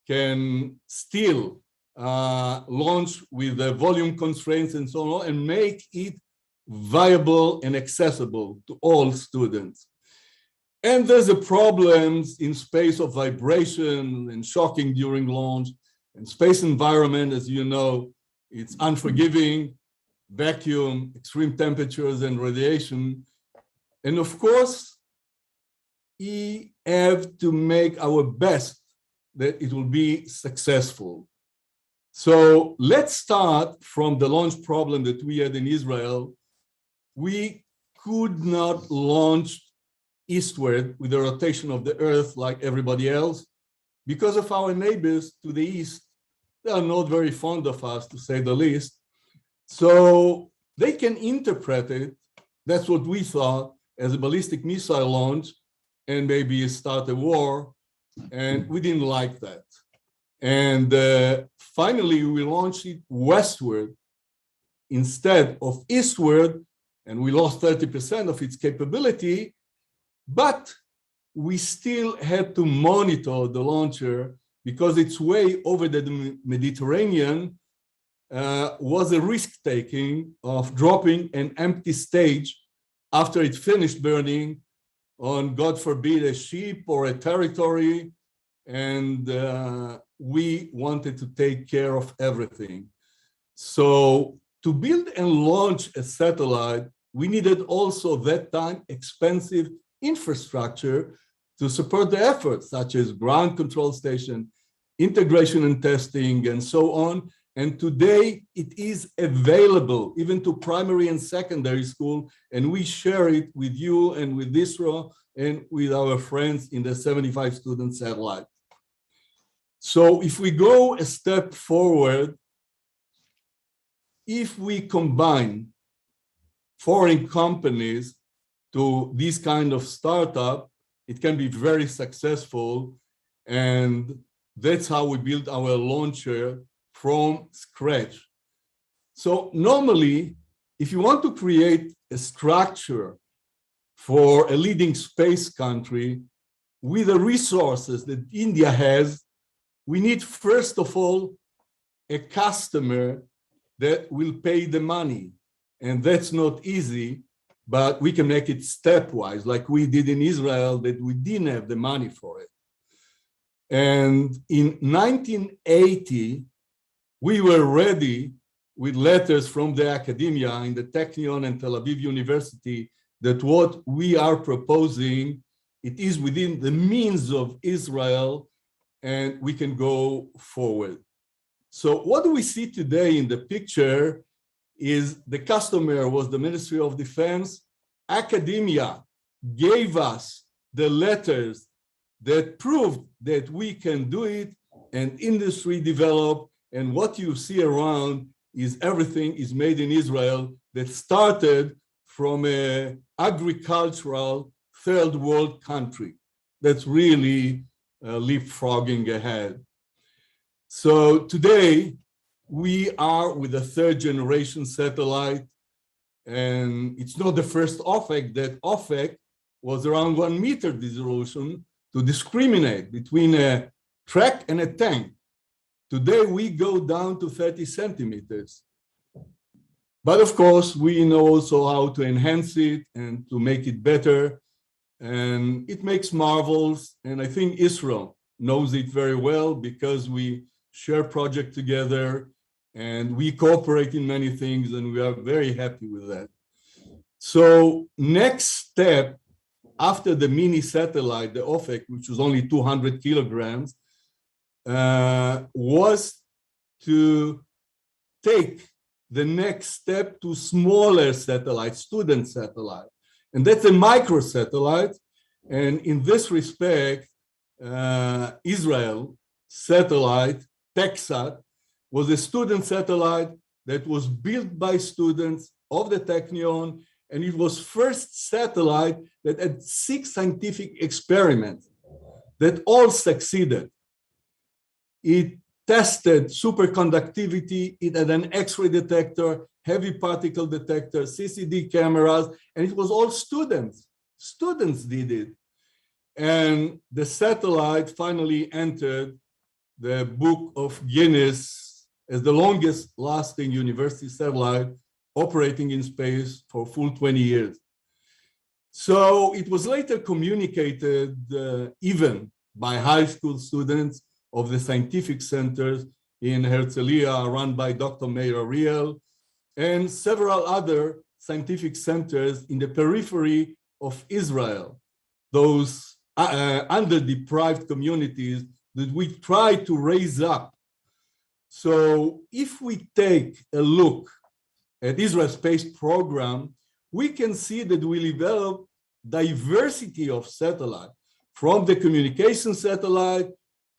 can still launch with the volume constraints and so on, and make it viable and accessible to all students. And there's a problems in space of vibration and shocking during launch, and space environment, as you know, it's unforgiving, vacuum, extreme temperatures and radiation. And of course, we have to make our best that it will be successful. So let's start from the launch problem that we had in Israel. We could not launch eastward with the rotation of the Earth like everybody else because of our neighbors to the east. They are not very fond of us, to say the least. So they can interpret it, that's what we thought, as a ballistic missile launch and maybe start a war. And we didn't like that. And finally, we launched it westward instead of eastward, and we lost 30% of its capability. But we still had to monitor the launcher because its way over the Mediterranean was a risk-taking of dropping an empty stage after it finished burning on, God forbid, a ship or a territory. And we wanted to take care of everything. So to build and launch a satellite, we needed also that time expensive infrastructure to support the efforts, such as ground control station, integration and testing, and so on. And today it is available even to primary and secondary school, and we share it with you and with ISRO and with our friends in the 75 student satellite. So if we go a step forward, if we combine foreign companies to this kind of startup, it can be very successful. And that's how we built our launcher from scratch. So normally, if you want to create a structure for a leading space country with the resources that India has, we need, first of all, a customer that will pay the money. And that's not easy, but we can make it stepwise, like we did in Israel, that we didn't have the money for it. And in 1980, we were ready with letters from the academia in the Technion and Tel Aviv University that what we are proposing, it is within the means of Israel and we can go forward. So what do we see today in the picture is the customer was the Ministry of Defense. Academia gave us the letters that proved that we can do it, and industry developed. And what you see around is everything is made in Israel that started from an agricultural third world country. That's really leapfrogging ahead. So today we are with a third generation satellite, and it's not the first OFAC. That OFAC was around 1 meter resolution to discriminate between a track and a tank. Today we go down to 30 centimeters. But of course, we know also how to enhance it and to make it better. And it makes marvels. And I think ISRO knows it very well because we share project together and we cooperate in many things, and we are very happy with that. So next step after the mini satellite, the OFAC, which was only 200 kilograms, was to take the next step to smaller satellites, student satellite. And that's a microsatellite. And in this respect, Israel satellite, TechSat, was a student satellite that was built by students of the Technion, and it was first satellite that had 6 scientific experiments that all succeeded. It tested superconductivity, it had an X-ray detector, heavy particle detector, CCD cameras, and it was all students. Students did it. And the satellite finally entered the Book of Guinness as the longest lasting university satellite operating in space for full 20 years. So it was later communicated even by high school students of the scientific centers in Herzliya run by Dr. Meir Ariel and several other scientific centers in the periphery of Israel, those underdeprived communities that we try to raise up. So if we take a look at Israel's space program, we can see that we develop diversity of satellites, from the communication satellite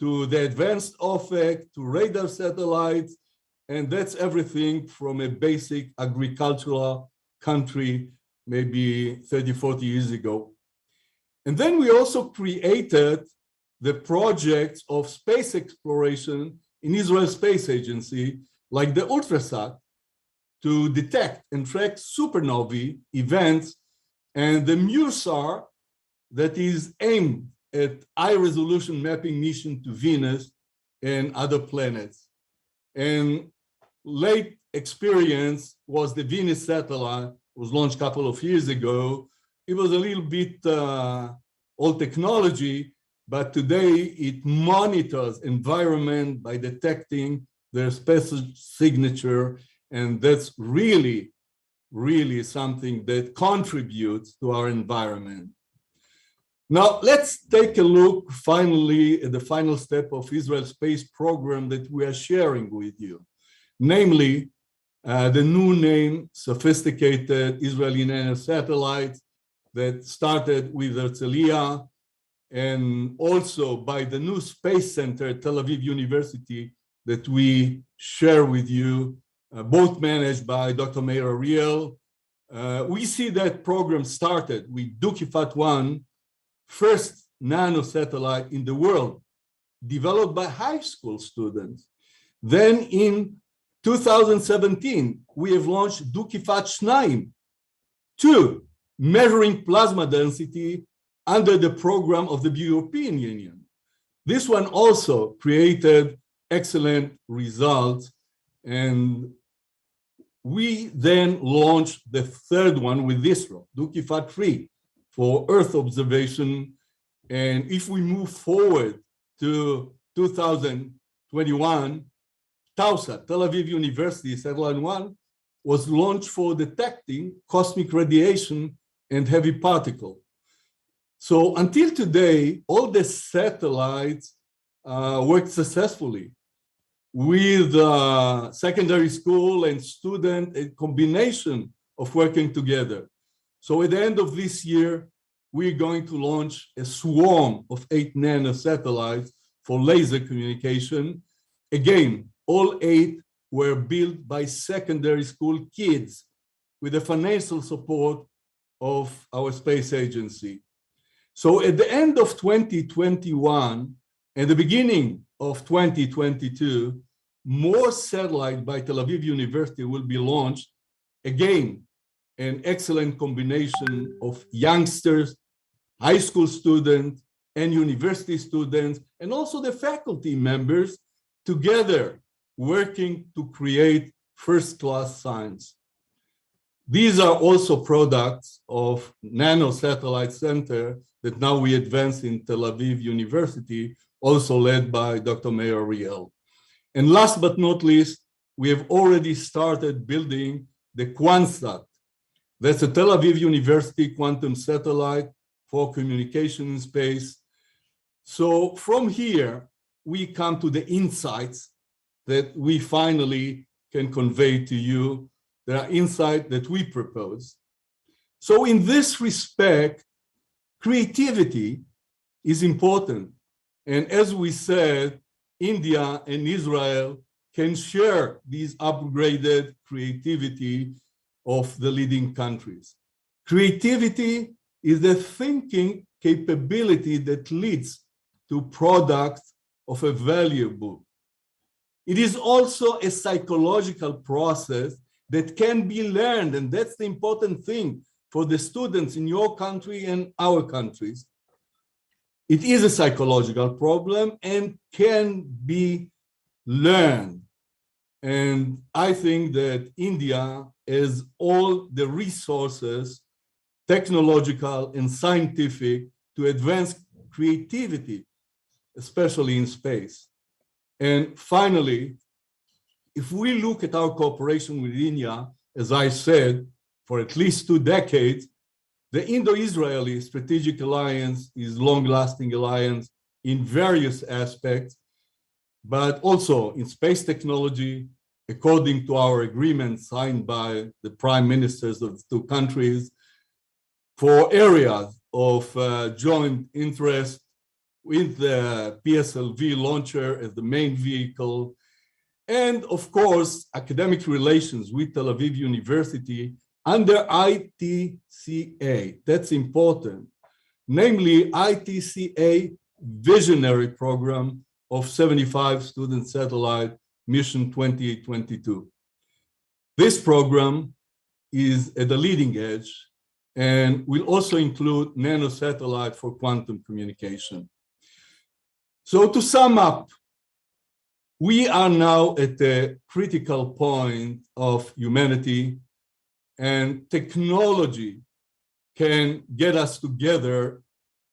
to the advanced OFAC to radar satellites, and that's everything from a basic agricultural country maybe 30, 40 years ago. And then we also created the projects of space exploration in Israel Space Agency, like the Ultrasat, to detect and track supernovae events, and the MUSAR that is aimed at high-resolution mapping mission to Venus and other planets. And late experience was the Venus satellite, was launched a couple of years ago. It was a little bit old technology, but today it monitors environment by detecting their special signature, and that's really, really something that contributes to our environment. Now, let's take a look finally at the final step of Israel's space program that we are sharing with you, namely the new name, sophisticated Israeli Nano Satellites that started with Herzliya and also by the new Space Center at Tel Aviv University that we share with you, both managed by Dr. Meir Ariel. We see that program started with Dukifat-1, first nano satellite in the world, developed by high school students. Then in 2017, we have launched Dukifat Shnaim, 2, measuring plasma density under the program of the European Union. This one also created excellent results, and we then launched the third one with ISRO, Dukifat 3, for Earth observation. And if we move forward to 2021, TAUSAT, Tel Aviv University Satellite 1, was launched for detecting cosmic radiation and heavy particle. So until today, all the satellites worked successfully with secondary school and student, a combination of working together. So at the end of this year, we're going to launch a swarm of 8 nano satellites for laser communication. Again, all 8 were built by secondary school kids with the financial support of our space agency. So at the end of 2021 and the beginning of 2022, more satellites by Tel Aviv University will be launched. Again, an excellent combination of youngsters, high school students, and university students, and also the faculty members together working to create first-class science. These are also products of Nano Satellite Center that now we advance in Tel Aviv University, also led by Dr. Meir Ariel. And last but not least, we have already started building the QuantSat. That's a Tel Aviv University quantum satellite for communication in space. So from here, we come to the insights that we finally can convey to you. There are insights that we propose. So in this respect, creativity is important. And as we said, India and Israel can share these upgraded creativity of the leading countries. Creativity is the thinking capability that leads to products of a valuable. It is also a psychological process that can be learned, and that's the important thing for the students in your country and our countries. It is a psychological problem and can be learned. And I think that India has all the resources, technological and scientific, to advance creativity, especially in space. And finally, if we look at our cooperation with India, as I said, for at least 2 decades, the Indo-Israeli Strategic Alliance is long-lasting alliance in various aspects, but also in space technology, according to our agreement signed by the prime ministers of the 2 countries, for areas of joint interest with the PSLV launcher as the main vehicle, and of course, academic relations with Tel Aviv University under ITCA. That's important. Namely, ITCA Visionary Program of 75 Student Satellite Mission 2022. This program is at the leading edge and will also include nano satellite for quantum communication. So to sum up, we are now at a critical point of humanity, and technology can get us together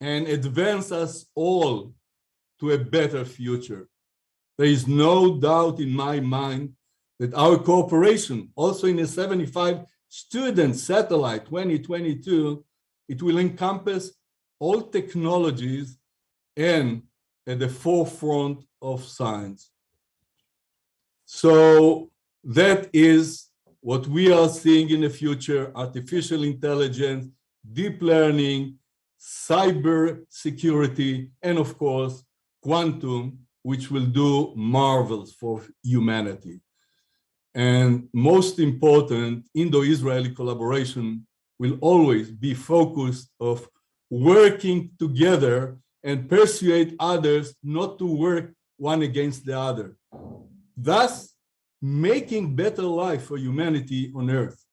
and advance us all to a better future. There is no doubt in my mind that our cooperation, also in a 75 student satellite 2022, it will encompass all technologies and at the forefront of science. So that is what we are seeing in the future: artificial intelligence, deep learning, cyber security, and of course, quantum, which will do marvels for humanity. And most important, Indo-Israeli collaboration will always be focused of working together and persuade others not to work one against the other. thus making better life for humanity on Earth.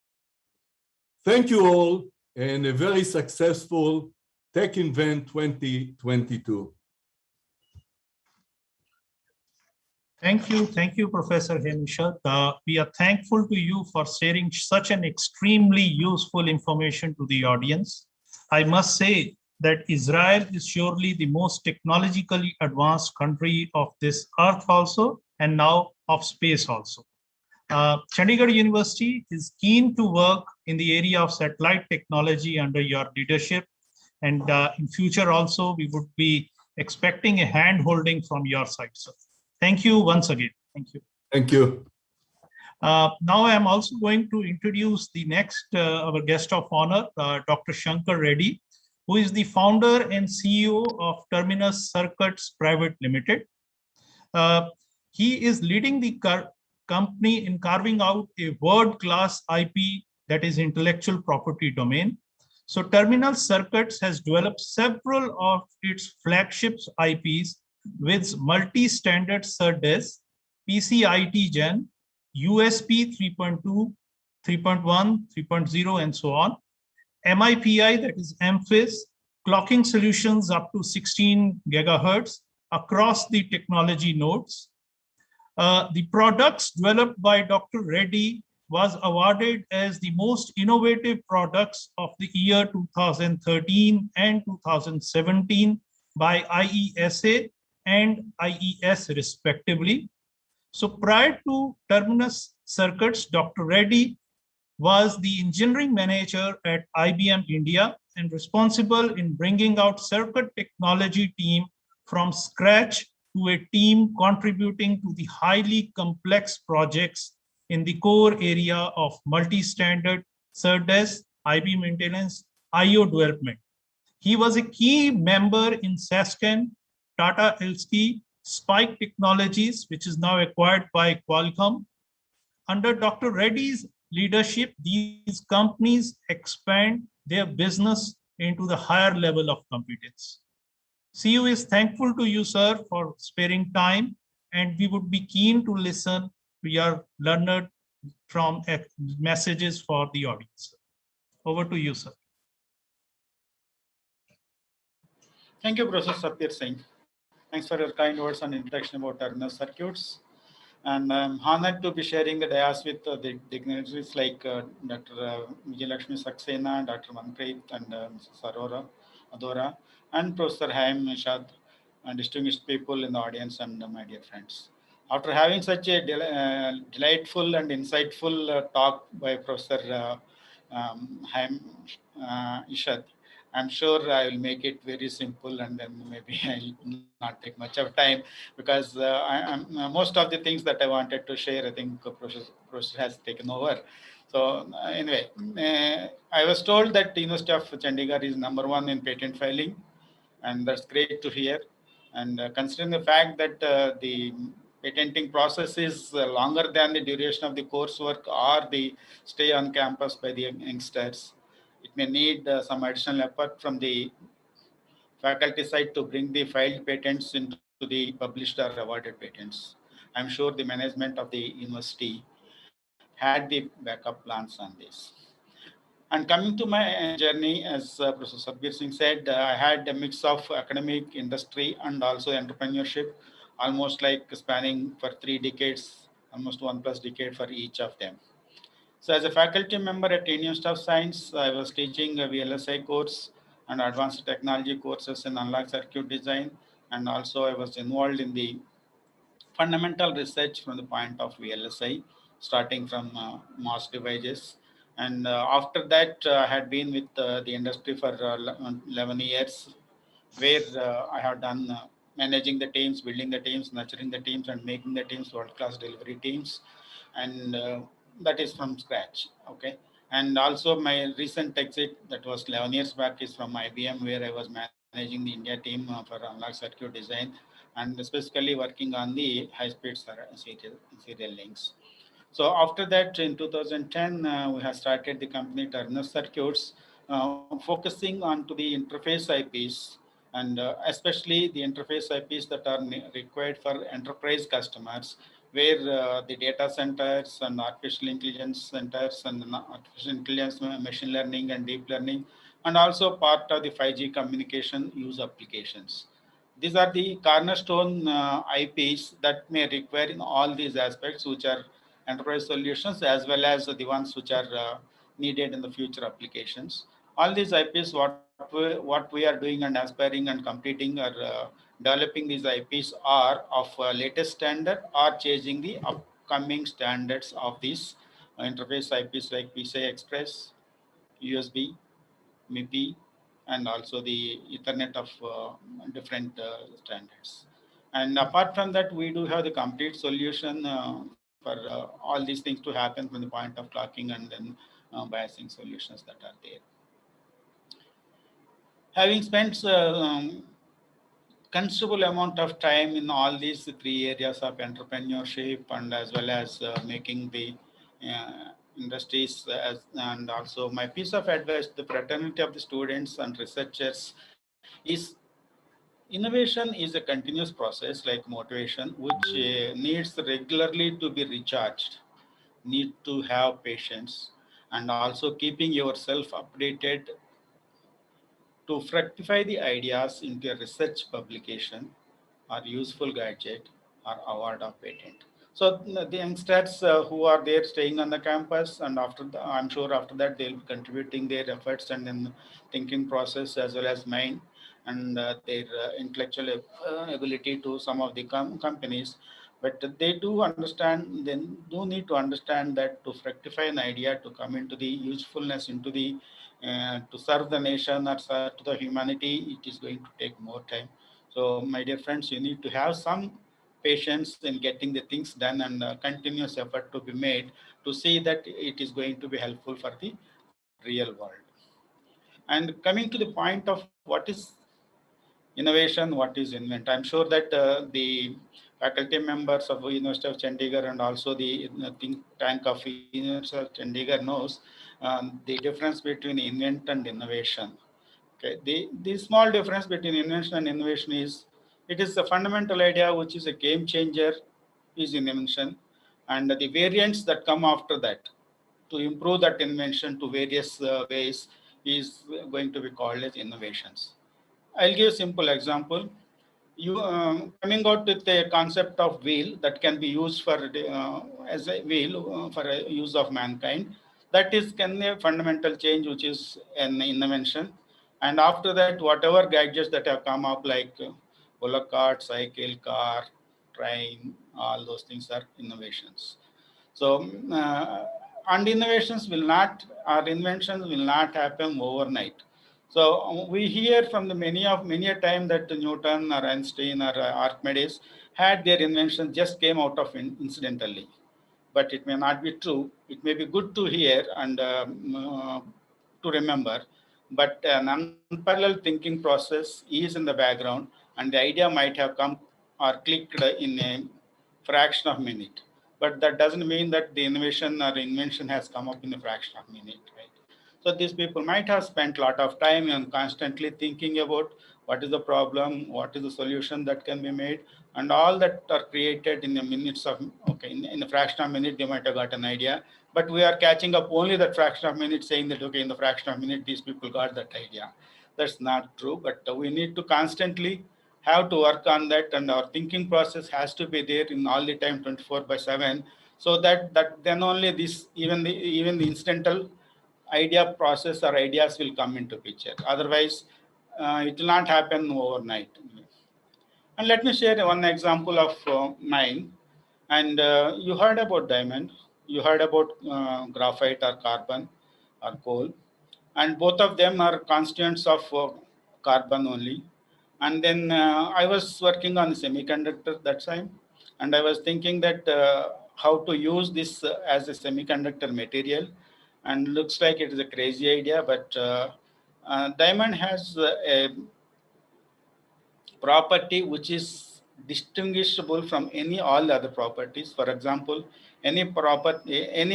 Thank you all, and a very successful TechInvent 2022. Thank you, Professor Hemishad. We are thankful to you for sharing such an extremely useful information to the audience. I must say that Israel is surely the most technologically advanced country of this earth also, and now of space also. Chandigarh University is keen to work in the area of satellite technology under your leadership. And in future also, we would be expecting a hand holding from your side, sir. Thank you once again. Thank you. Thank you. Now I am also going to introduce the next, our guest of honor, Dr. Shankar Reddy, who is the founder and CEO of Terminus Circuits Private Limited. He is leading the company in carving out a world-class IP, that is intellectual property domain. So Terminus Circuits has developed several of its flagships IPs with multi-standard SerDes, PCIe Gen, USB 3.2, 3.1, 3.0, and so on. MIPI, that is MFIS, clocking solutions up to 16 gigahertz across the technology nodes. The products developed by Dr. Reddy was awarded as the most innovative products of the year 2013 and 2017 by IESA and IES respectively. So prior to Terminus Circuits, Dr. Reddy was the engineering manager at IBM India and responsible in bringing out circuit technology team from scratch to a team contributing to the highly complex projects in the core area of multi-standard SerDes, IP maintenance, IO development. He was a key member in Sasken, Tata Elski, Spike Technologies, which is now acquired by Qualcomm. Under Dr. Reddy's leadership, these companies expand their business into the higher level of competence. CU is thankful to you, sir, for sparing time, and we would be keen to listen to your learned from messages for the audience. Over to you, sir. Thank you, Professor Satyar Singh. Thanks for your kind words and introduction about Terminus Circuits. And I'm honored to be sharing the dais with the dignitaries like Dr. Vijay Laxmi Saxena, Dr. Manpreet, and Mrs. Adora, and Professor Hemishad, and distinguished people in the audience and my dear friends. After having such a delightful and insightful talk by Professor Hemishad, I'm sure I will make it very simple, and then maybe I'll not take much of time, because most of the things that I wanted to share, I think Professor has taken over. So anyway, I was told that the University of Chandigarh is #1 in patent filing, and that's great to hear. And considering the fact that the patenting process is longer than the duration of the coursework or the stay on campus by the youngsters, it may need some additional effort from the faculty side to bring the filed patents into the published or awarded patents. I'm sure the management of the university had the backup plans on this. And coming to my journey, as Professor Sabir Singh said, I had a mix of academic, industry, and also entrepreneurship, almost like spanning for 3 decades, almost 1+ decade for each of them. So as a faculty member at University of Science, I was teaching a VLSI course and advanced technology courses in analog circuit design. And also I was involved in the fundamental research from the point of VLSI, starting from mass devices. And after that, I had been with the industry for 11 years, where I have done managing the teams, building the teams, nurturing the teams, and making the teams world-class delivery teams. And that is from scratch, okay? And also my recent exit, that was 11 years back, is from IBM, where I was managing the India team for analog circuit design, and specifically working on the high-speed serial links. So after that, in 2010, we have started the company Terminus Circuits, focusing on to the interface IPs and especially the interface IPs that are required for enterprise customers, where the data centers and artificial intelligence centers and artificial intelligence, machine learning and deep learning, and also part of the 5G communication use applications. These are the cornerstone IPs that may require in all these aspects, which are enterprise solutions as well as the ones which are needed in the future applications. All these IPs, what we are doing and aspiring and completing or developing these IPs are of latest standard or changing the upcoming standards of these interface IPs like PCI Express, USB, MIPI, and also the Ethernet of different standards. And apart from that, we do have the complete solution for all these things to happen from the point of clocking and then biasing solutions that are there. Having spent considerable amount of time in all these three areas of entrepreneurship and as well as making the industries and also my piece of advice, the fraternity of the students and researchers is innovation is a continuous process like motivation, which needs regularly to be recharged, need to have patience, and also keeping yourself updated to fructify the ideas into a research publication or useful gadget or award of patent. So the youngsters who are there staying on the campus, and I'm sure after that they'll be contributing their efforts and then thinking process as well as mine and their intellectual ability to some of the companies. But they do understand, they do need to understand that to fructify an idea, to come into the usefulness, into the to serve the nation or serve to the humanity, it is going to take more time. So, my dear friends, you need to have some patience in getting the things done and continuous effort to be made to see that it is going to be helpful for the real world. And coming to the point of what is innovation, what is invent, I'm sure that the faculty members of University of Chandigarh and also the think tank of University of Chandigarh knows the difference between invent and innovation. Okay, the small difference between invention and innovation is it is a fundamental idea which is a game changer is invention, and the variants that come after that to improve that invention to various ways is going to be called as innovations. I'll give a simple example. You coming out with a concept of wheel that can be used for as a wheel for a use of mankind. That is can a fundamental change, which is an invention. And after that, whatever gadgets that have come up, like bullock cart, cycle, car, train, all those things are innovations. So, and innovations will not, our inventions will not happen overnight. So we hear from the many a time that Newton or Einstein or Archimedes had their invention just came out of incidentally, but it may not be true. It may be good to hear and to remember, but an unparalleled thinking process is in the background, and the idea might have come or clicked in a fraction of a minute. But that doesn't mean that the innovation or invention has come up in a fraction of a minute, right? So these people might have spent a lot of time and constantly thinking about what is the problem, what is the solution that can be made, and all that are created in the minutes of, okay, in a fraction of a minute, they might have got an idea. But we are catching up only that fraction of a minute, saying that, okay, in the fraction of a minute, these people got that idea. That's not true, but we need to constantly have to work on that, and our thinking process has to be there in all the time 24/7, so that then only this even the incidental idea process or ideas will come into picture. Otherwise, it will not happen overnight. And let me share one example of mine. And you heard about diamond, you heard about graphite or carbon or coal, and both of them are constituents of carbon only. And then I was working on semiconductor that time, and I was thinking that how to use this as a semiconductor material, and looks like it is a crazy idea, but diamond has a property which is distinguishable from any all other properties. For example, any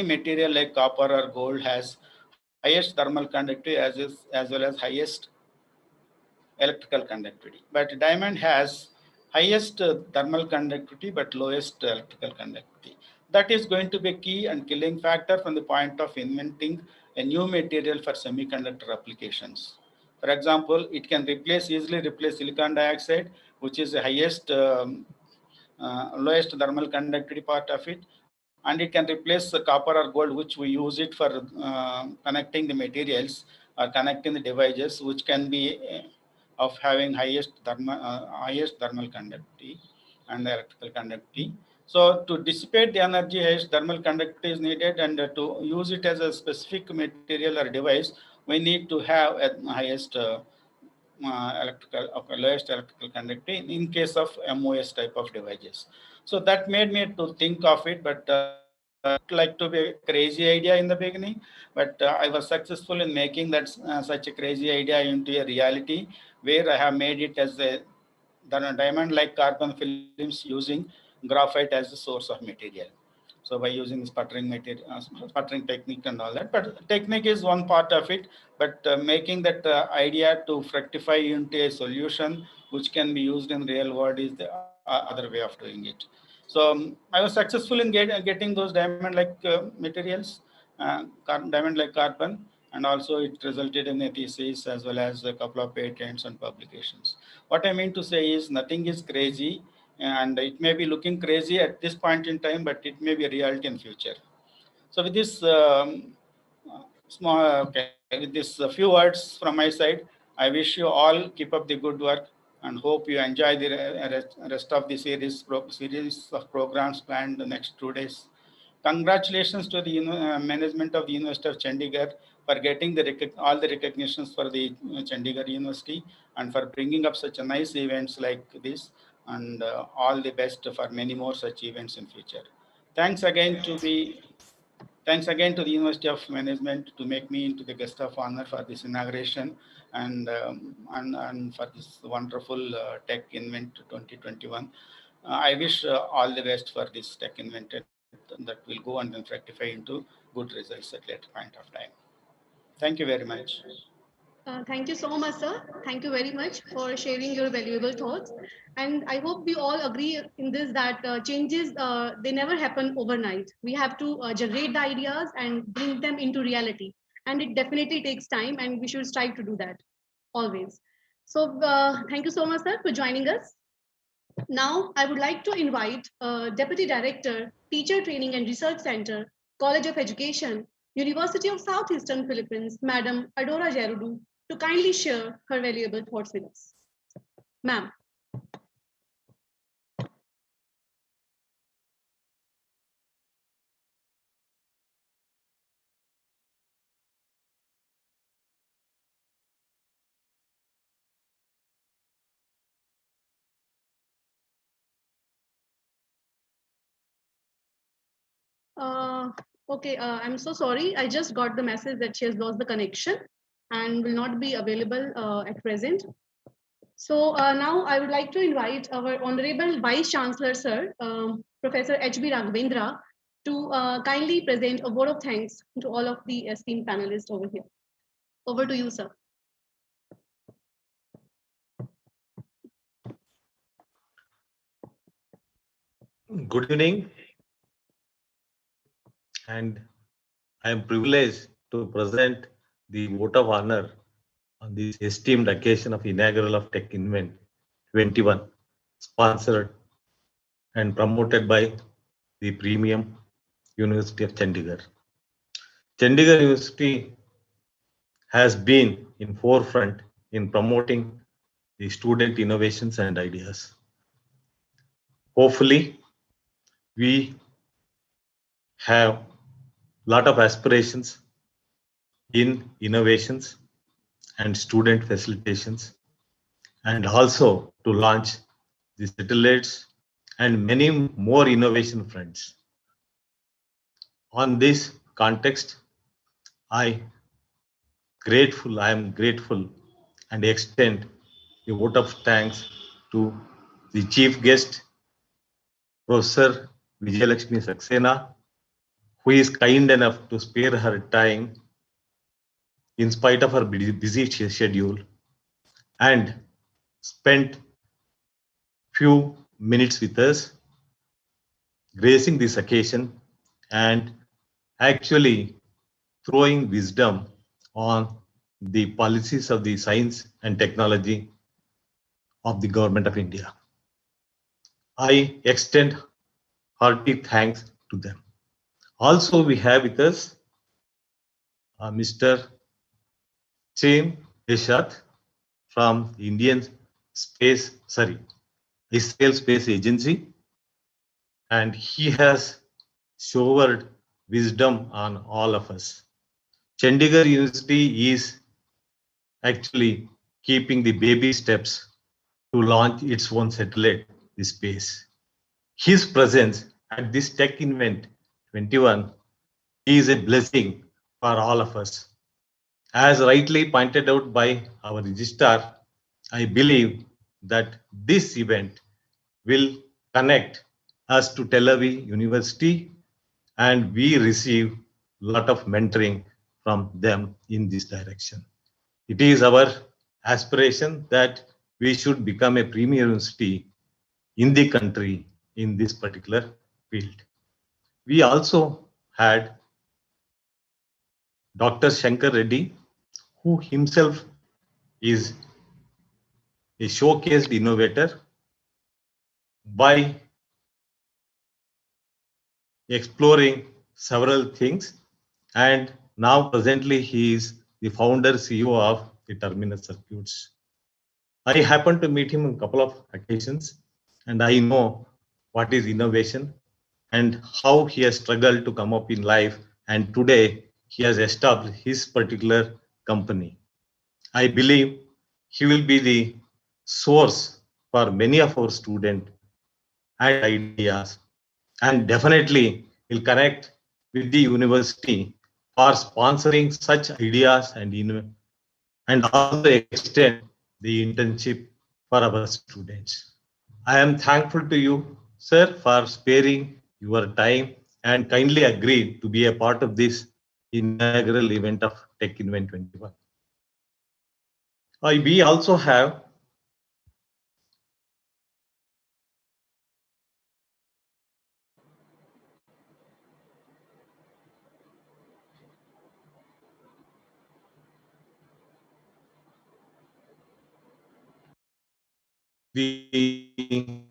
material like copper or gold has highest thermal conductivity as well as highest electrical conductivity. But diamond has highest thermal conductivity but lowest electrical conductivity. That is going to be a key and killing factor from the point of inventing a new material for semiconductor applications. For example, it can easily replace silicon dioxide, which is the highest, lowest thermal conductivity part of it, and it can replace the copper or gold, which we use it for connecting the materials or connecting the devices, which can be of having highest thermal conductivity and electrical conductivity. So to dissipate the energy, highest thermal conductivity is needed, and to use it as a specific material or device, we need to have a highest lowest electrical conductivity in case of MOS type of devices. So that made me to think of it, but like to be a crazy idea in the beginning, but I was successful in making that such a crazy idea into a reality, where I have made it as a diamond-like carbon films using graphite as the source of material. So by using sputtering material, sputtering technique and all that, but technique is one part of it, but making that idea to fructify into a solution which can be used in real world is the other way of doing it. So I was successful in getting those diamond-like materials, diamond-like carbon, and also it resulted in a thesis as well as a couple of patents and publications. What I mean to say is nothing is crazy, and it may be looking crazy at this point in time, but it may be a reality in future. So with this with this few words from my side, I wish you all keep up the good work and hope you enjoy the rest of the series of programs planned the next 2 days. Congratulations to the management of the University of Chandigarh for getting all the recognitions for the Chandigarh University and for bringing up such a nice events like this, and all the best for many more such events in future. Thanks again to the University of Management to make me into the guest of honor for this inauguration, and for this wonderful Tech Invent 2021. I wish all the best for this Tech Invent that will go and then fructify into good results at later point of time. Thank you very much. Thank you so much, sir. Thank you very much for sharing your valuable thoughts. And I hope we all agree in this that changes, they never happen overnight. We have to generate the ideas and bring them into reality. And it definitely takes time, and we should strive to do that always. So thank you so much, sir, for joining us. Now, I would like to invite Deputy Director, Teacher Training and Research Center, College of Education, University of Southeastern Philippines, Madam Adora Jerudu, to kindly share her valuable thoughts with us. Ma'am. Okay, I'm so sorry. I just got the message that she has lost the connection and will not be available at present. So now I would like to invite our Honorable Vice Chancellor, Sir, Professor H.B. Raghavendra, to kindly present a vote of thanks to all of the esteemed panelists over here. Over to you, sir. Good evening, and I am privileged to present the vote of honor on this esteemed occasion of inaugural of Tech Invent 21, sponsored and promoted by the Premium University of Chandigarh. Chandigarh University has been in forefront in promoting the student innovations and ideas. Hopefully, we have a lot of aspirations in innovations and student facilitations, and also to launch the satellites and many more innovation fronts. On this context, I am grateful and extend a vote of thanks to the chief guest, Professor Vijay Laxmi Saxena, who is kind enough to spare her time in spite of her busy schedule, and spent few minutes with us, gracing this occasion and actually throwing wisdom on the policies of the science and technology of the Government of India. I extend hearty thanks to them. Also, we have with us Mr. Chaim Eshat from Indian Israel Space Agency, and he has showered wisdom on all of us. Chandigarh University is actually keeping the baby steps to launch its own satellite in space. His presence at this Tech Invent 21 is a blessing for all of us. As rightly pointed out by our registrar, I believe that this event will connect us to Tel Aviv University, and we receive a lot of mentoring from them in this direction. It is our aspiration that we should become a premier university in the country in this particular field. We also had Dr. Shankar Reddy, who himself is a showcased innovator by exploring several things, and now presently he is the founder CEO of the Terminus Circuits. I happened to meet him on a couple of occasions, and I know what is innovation and how he has struggled to come up in life, and today he has established his particular company. I believe he will be the source for many of our students and ideas, and definitely will connect with the university for sponsoring such ideas and also extend the internship for our students. I am thankful to you, sir, for sparing your time and kindly agreed to be a part of this inaugural event of Tech Invent 21. We also have the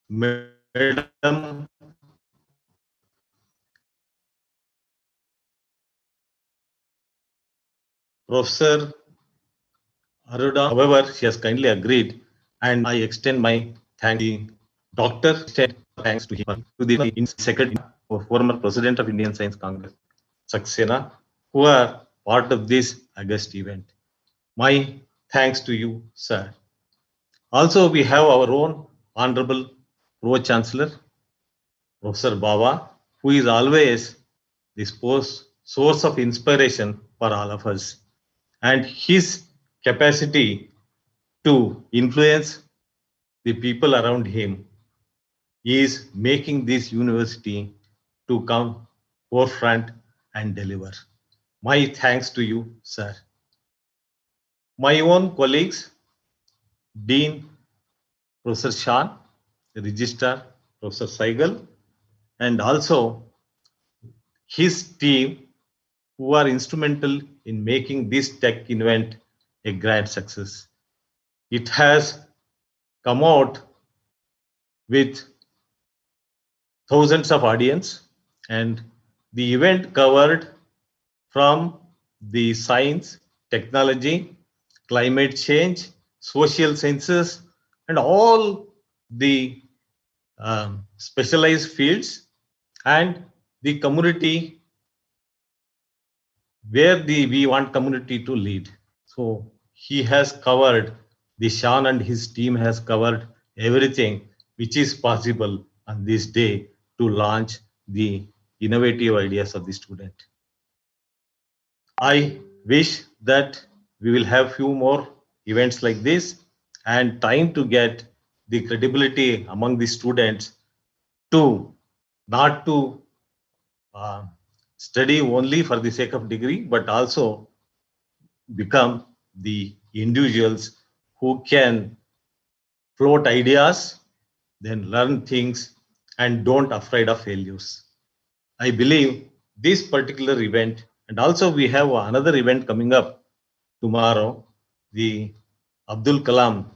Madam Professor Aruda, however, she has kindly agreed, and I extend my thanks to Doctor. Thanks to him, to the Secretary, former President of Indian Science Congress, Saxena, who are part of this August event. My thanks to you, sir. Also, we have our own Honorable Pro Chancellor, Professor Baba, who is always the source of inspiration for all of us. And his capacity to influence the people around him is making this university to come forefront and deliver. My thanks to you, sir. My own colleagues, Dean Professor Shan, Registrar Professor Saigal, and also his team, who are instrumental in making this tech event a grand success. It has come out with thousands of audience, and the event covered from the science, technology, climate change, social sciences, and all the specialized fields, and the community where we want community to lead. So he has covered, the Shan and his team has covered everything which is possible on this day to launch the innovative ideas of the student. I wish that we will have few more events like this and trying to get the credibility among the students to not to uh, study only for the sake of degree, but also become the individuals who can float ideas, then learn things, and don't afraid of failures. I believe this particular event, and also we have another event coming up tomorrow, the Abdul Kalam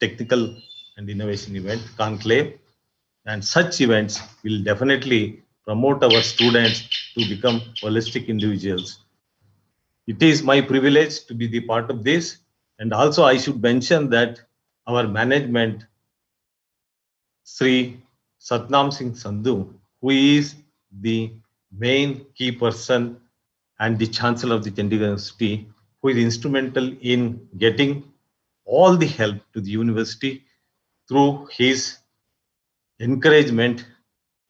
Technical and Innovation Event, Conclave, and such events will definitely promote our students to become holistic individuals. It is my privilege to be the part of this, and also I should mention that our management, Sri Satnam Singh Sandhu, who is the main key person and the Chancellor of the Chandigarh University, who is instrumental in getting all the help to the university through his encouragement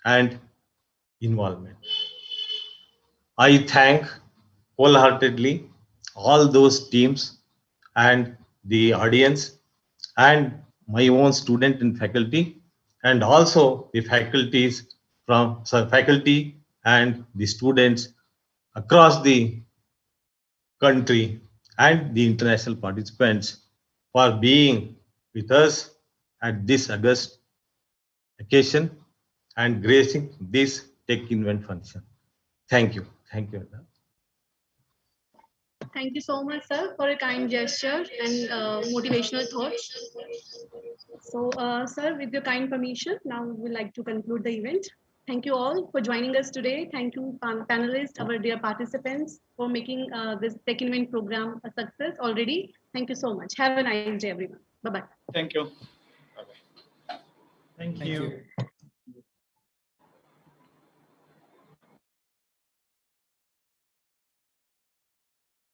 and involvement. I thank wholeheartedly all those teams and the audience and my own student and faculty, and also the faculties from faculty and the students across the country and the international participants for being with us at this August occasion and gracing this Tech Invent function. Thank you. Thank you. Thank you so much, sir, for a kind gesture and motivational thoughts. So, sir, with your kind permission, now we would like to conclude the event. Thank you all for joining us today. Thank you, panelists, our dear participants, for making this Tech Invent program a success already. Thank you so much. Have a nice day, everyone. Bye-bye. Thank you. Thank you.